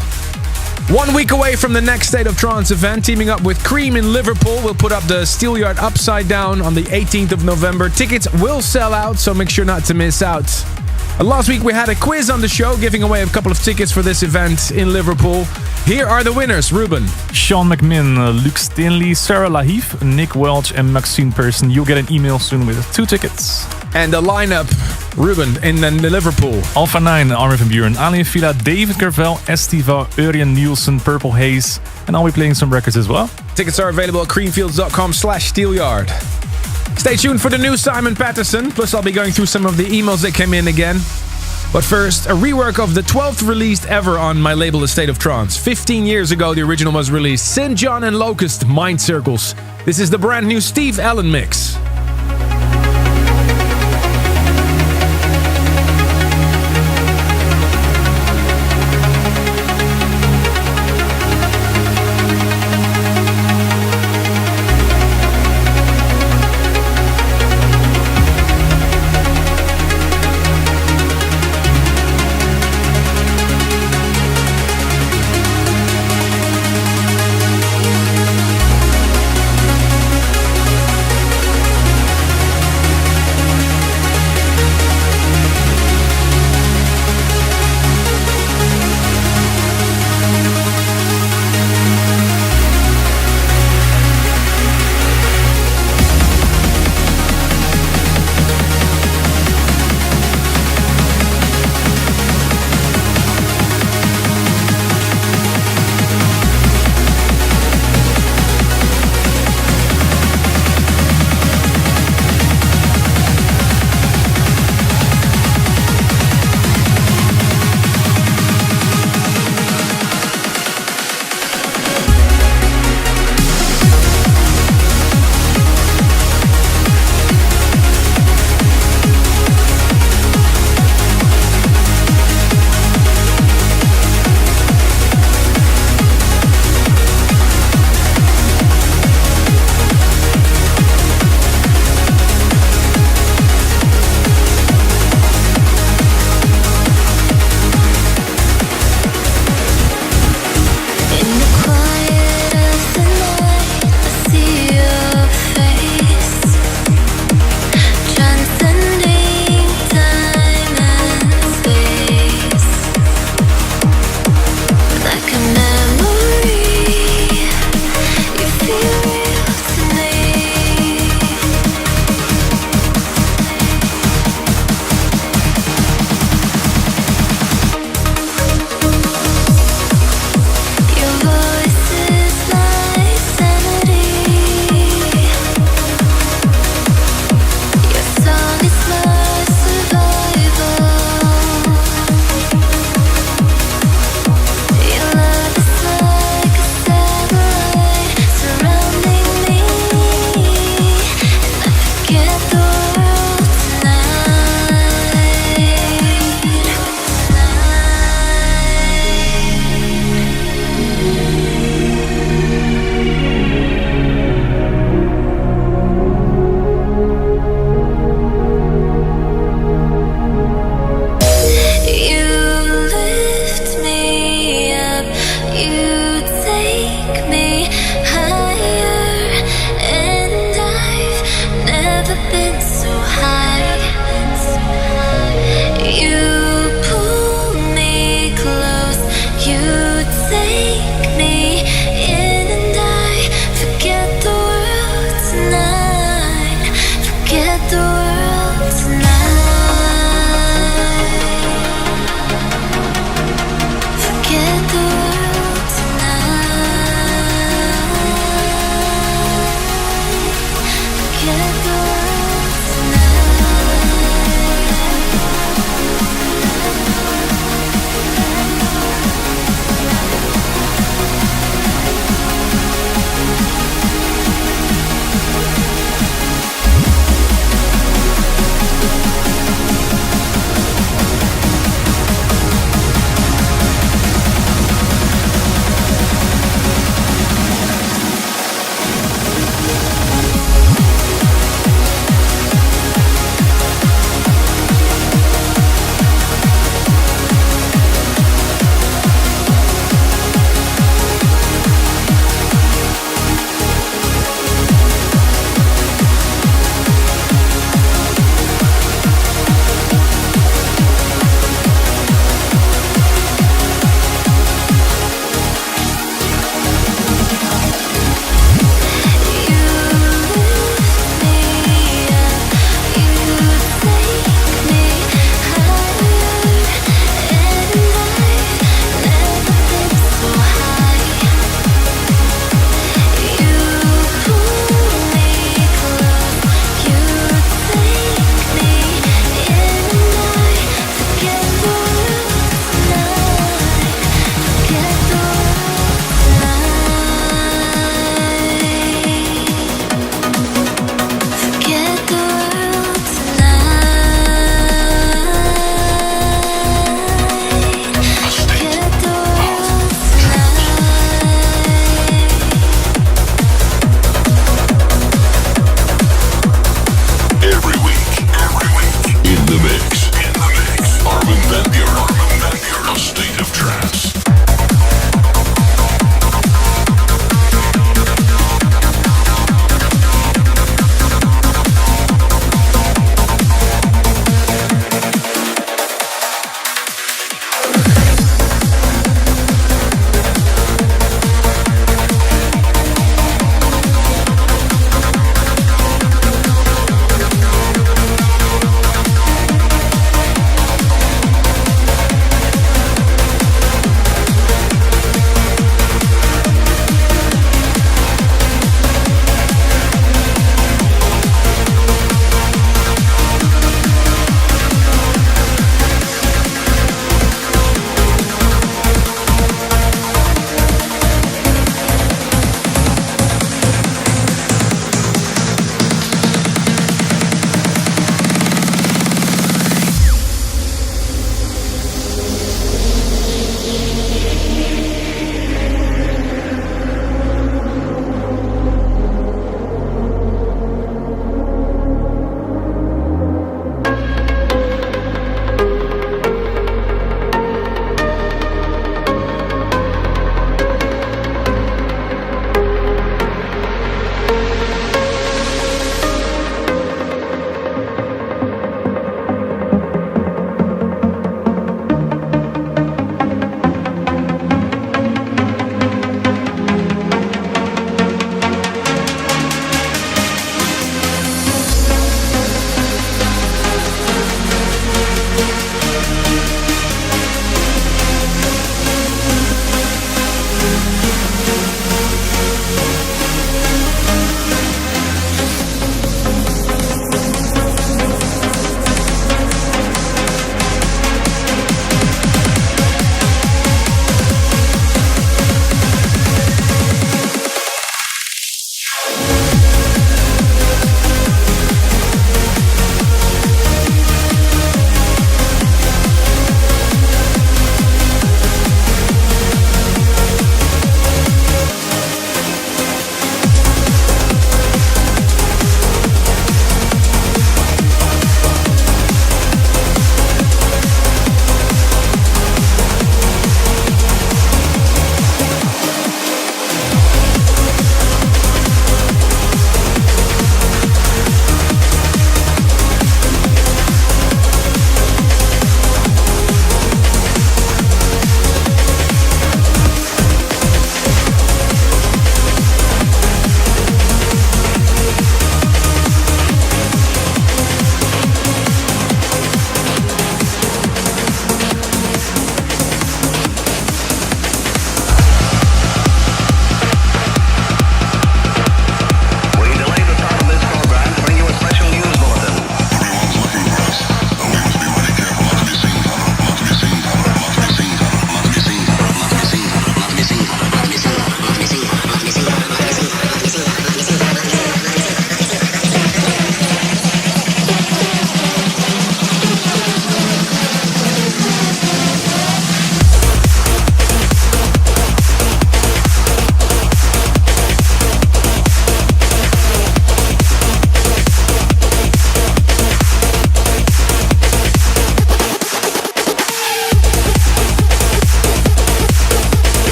1 week away from the next State of Trance event, teaming up with Cream in Liverpool. We'll put up the Steelyard Upside Down on the 18th of November. Tickets will sell out, so make sure not to miss out. Last week we had a quiz on the show, giving away a couple of tickets for this event in Liverpool. Here are the winners, Ruben.
Sean McMinn, Luke Stanley, Sarah Lahif, Nick Welch and Maxine Person. You'll get an email soon with 2 tickets.
And the lineup, Ruben, in the Liverpool.
Alpha 9, Armin van Buuren, Alien Villa, David Carvel, Estiva, Urian Nielsen, Purple Haze. And I'll be playing some records as well.
Tickets are available at creamfields.com/steelyard. Stay tuned for the new Simon Patterson. Plus, I'll be going through some of the emails that came in again. But first, a rework of the 12th released ever on my label, A State of Trance. 15 years ago, the original was released. St. John and Locust, Mind Circles. This is the brand new Steve Allen mix.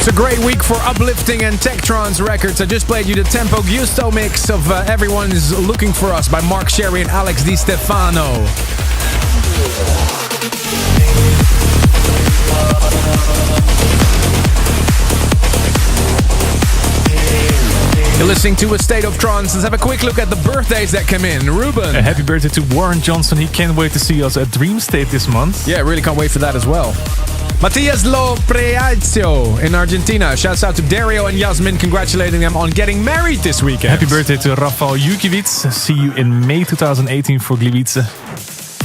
It's a great week for uplifting and tech trance records. I just played you the Tempo Gusto mix of Everyone's Looking For Us by Mark Sherry and Alex Di Stefano. You're listening to A State of Trance. Let's have a quick look at the birthdays that came in. Ruben.
A happy birthday to Warren Johnson. He can't wait to see us at Dream State this month.
Yeah, really can't wait for that as well. Matias Lopreazio in Argentina. Shouts out to Dario and Yasmin, congratulating them on getting married this weekend.
Happy birthday to Rafael Jukiewicz. See you in May 2018 for Gliwice.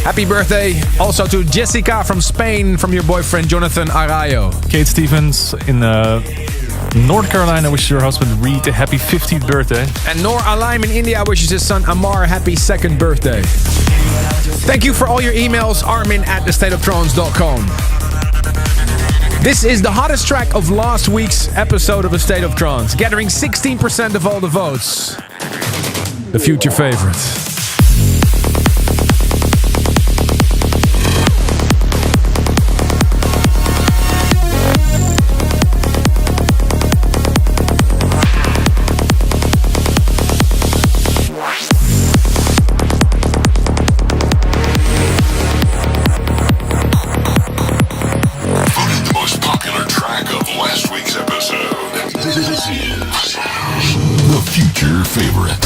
Happy birthday also to Jessica from Spain from your boyfriend Jonathan Arayo.
Kate Stevens in North Carolina wishes your husband Reed a happy 50th birthday.
And Noor Alaim in India wishes his son Amar happy 2nd birthday. Thank you for all your emails. Armin@thestateoftrance.com. This is the hottest track of last week's episode of A State of Trance, gathering 16% of all the votes. The future favorite.
The future favorite.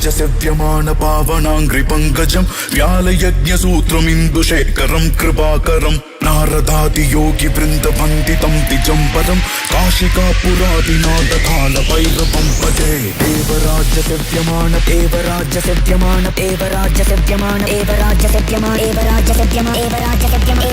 देवराज्यसेव्यमान पावनाङ्घ्रि पङ्कजं व्यालयज्ञसूत्रमिन्दुशेखरं कृपाकरं नारदादि योगि वृन्दवन्दितं तिजं पदं काशिकापुरादिनाथकालभैरवं भजे देवराज्यसेव्यमान देवराज्यसेव्यमान देवराज्यसेव्यमान देवराज्यसेव्यमान देवराज्यसेव्यमान देवराज्यसेव्यमान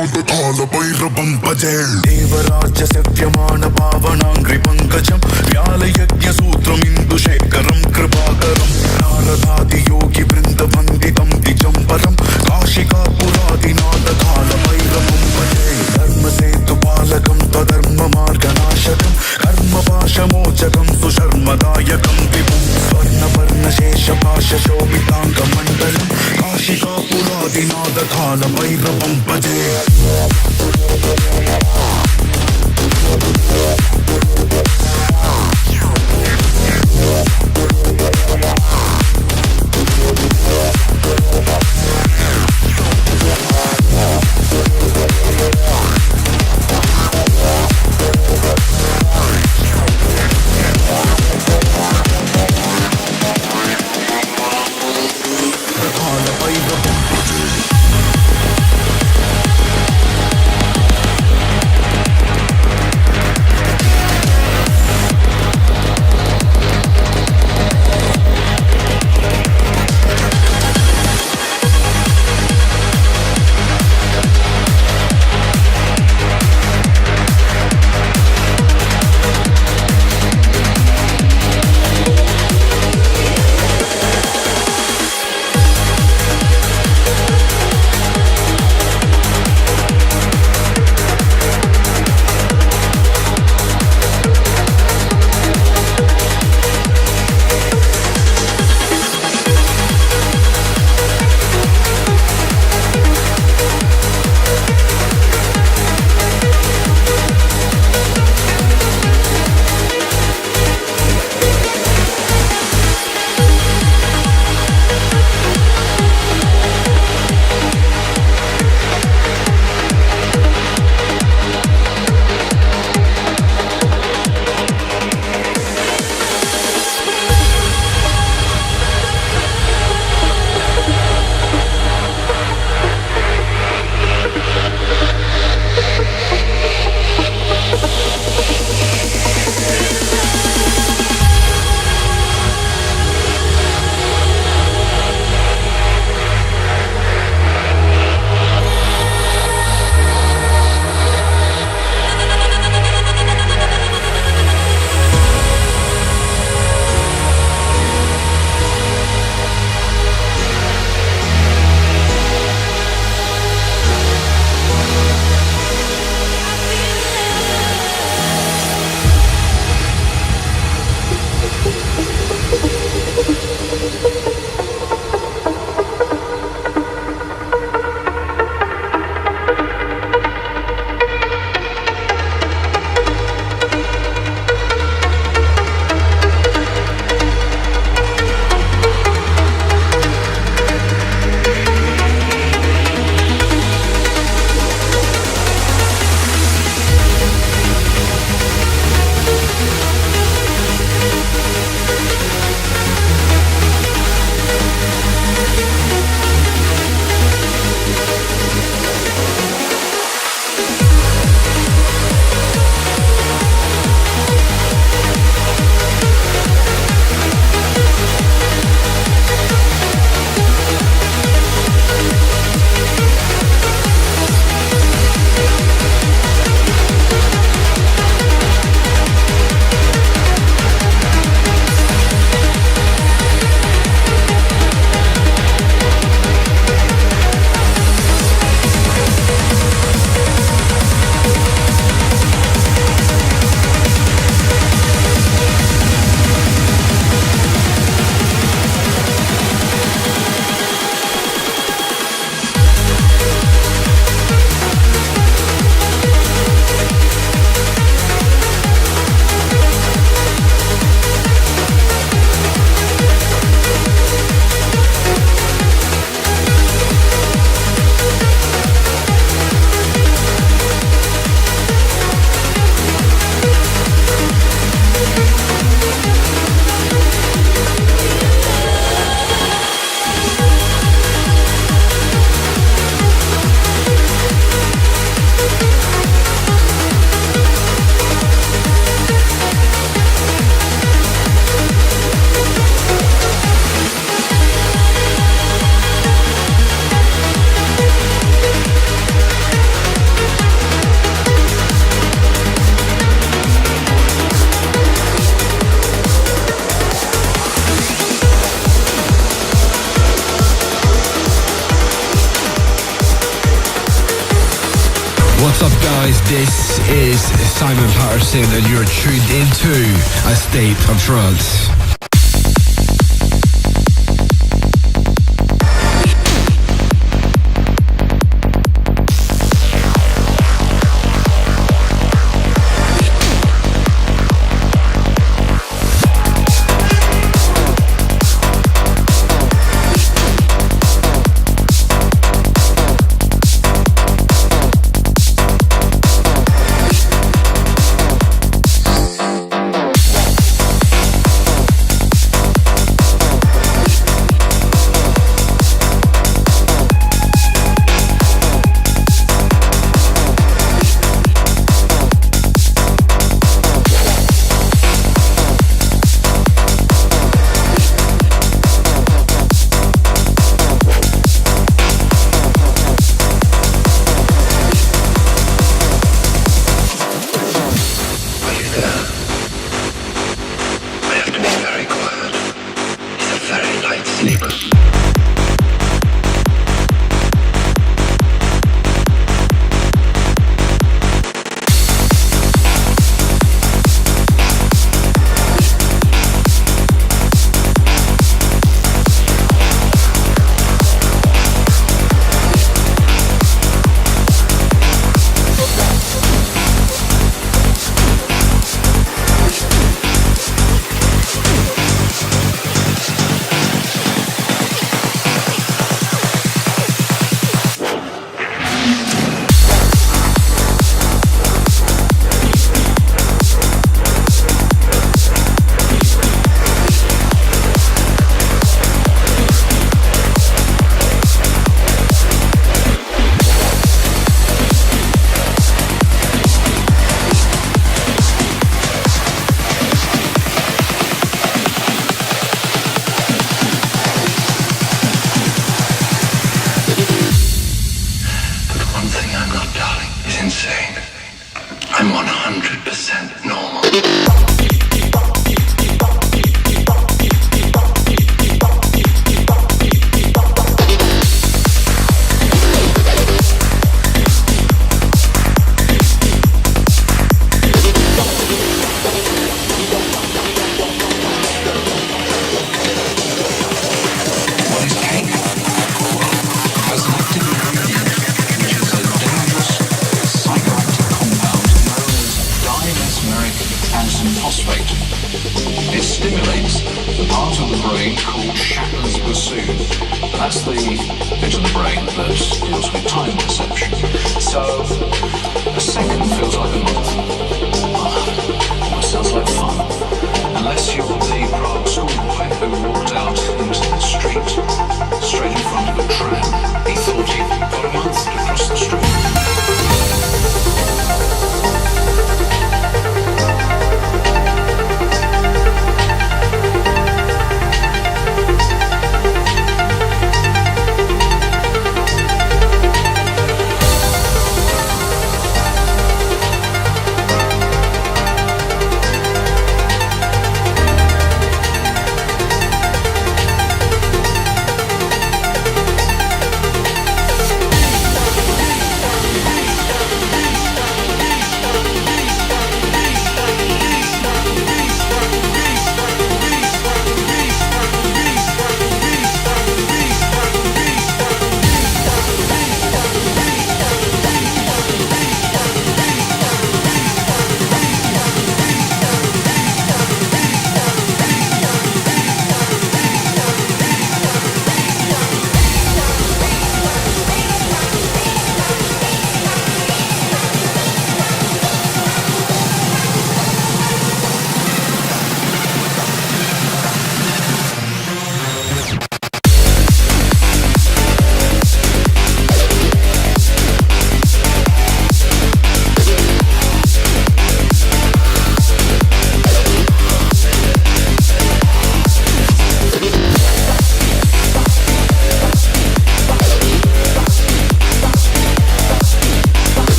काशिकापुरादिनाथकालभैरवं भजे देवराज्यसेव्यमान पावनाङ्घ्रि पङ्कजं व्यालयज्ञसूत्रमिन्दुशेखरं कृपाकरं नारदादि योगि वृन्दवन्दितं द्विजं परं काशिकापुरादिनाथकालभैरवं भजे धर्मसेतुपालकं त्वधर्ममार्गनाशकं कर्मपाशमोचकं सुशर्मदायकं विभुं स्वर्णवर्णशेषपाशशोभिताङ्गमण्डलं काशिकापुरादिनाथकालभैरवं भजे
What's up, guys? This is Simon Patterson, and you're tuned into A State of Trance.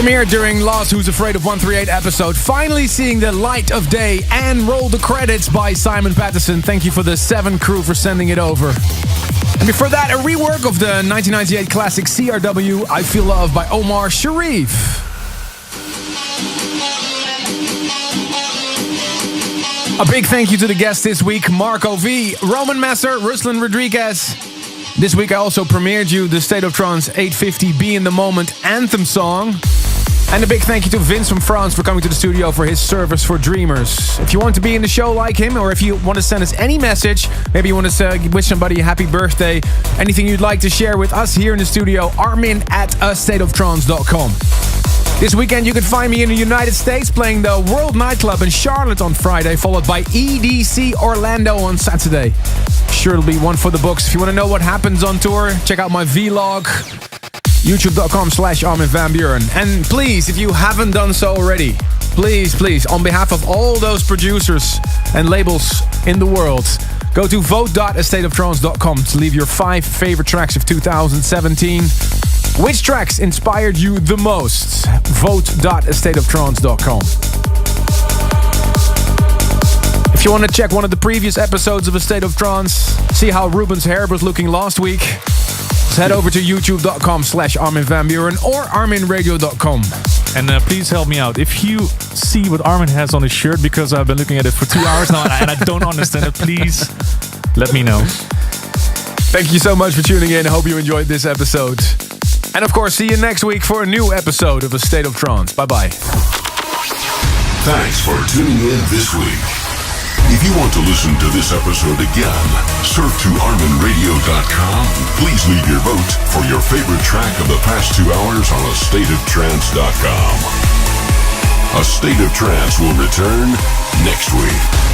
Premiered during Lost Who's Afraid of 138 episode, finally seeing the light of day, and roll the credits by Simon Patterson. Thank you for the 7 crew for sending it over. And before that, a rework of the 1998 classic CRW, I Feel Love by Omar Sharif. A big thank you to the guests this week, Marco V, Roman Messer, Ruslan Rodriguez. This week I also premiered you the State of Trance 850 Be in the Moment anthem song. And a big thank you to Vince from France for coming to the studio for his service for dreamers. If you want to be in the show like him, or if you want to send us any message, maybe you want to wish somebody a happy birthday, anything you'd like to share with us here in the studio, Armin@astateoftrance.com. This weekend you can find me in the United States playing the World Nightclub in Charlotte on Friday, followed by EDC Orlando on Saturday. Sure it'll be one for the books. If you want to know what happens on tour, check out my vlog, youtube.com/Armin van Buuren. And please, if you haven't done so already, please, on behalf of all those producers and labels in the world, go to vote.astateoftrance.com to leave your 5 favorite tracks of 2017. Which tracks inspired you the most? Vote.astateoftrance.com. If you want to check one of the previous episodes of A State of Trance, see how Ruben's hair was looking last week, head over to youtube.com/Armin van Buuren or arminradio.com.
And please help me out. If you see what Armin has on his shirt, because I've been looking at it for 2 hours now and I don't understand it, please let me know.
Thank you so much for tuning in. I hope you enjoyed this episode. And of course, see you next week for a new episode of A State of Trance. Bye-bye.
Thanks for tuning in this week. If you want to listen to this episode again, surf to arminradio.com. Please leave your vote for your favorite track of the past 2 hours on astateoftrance.com. A State of Trance will return next week.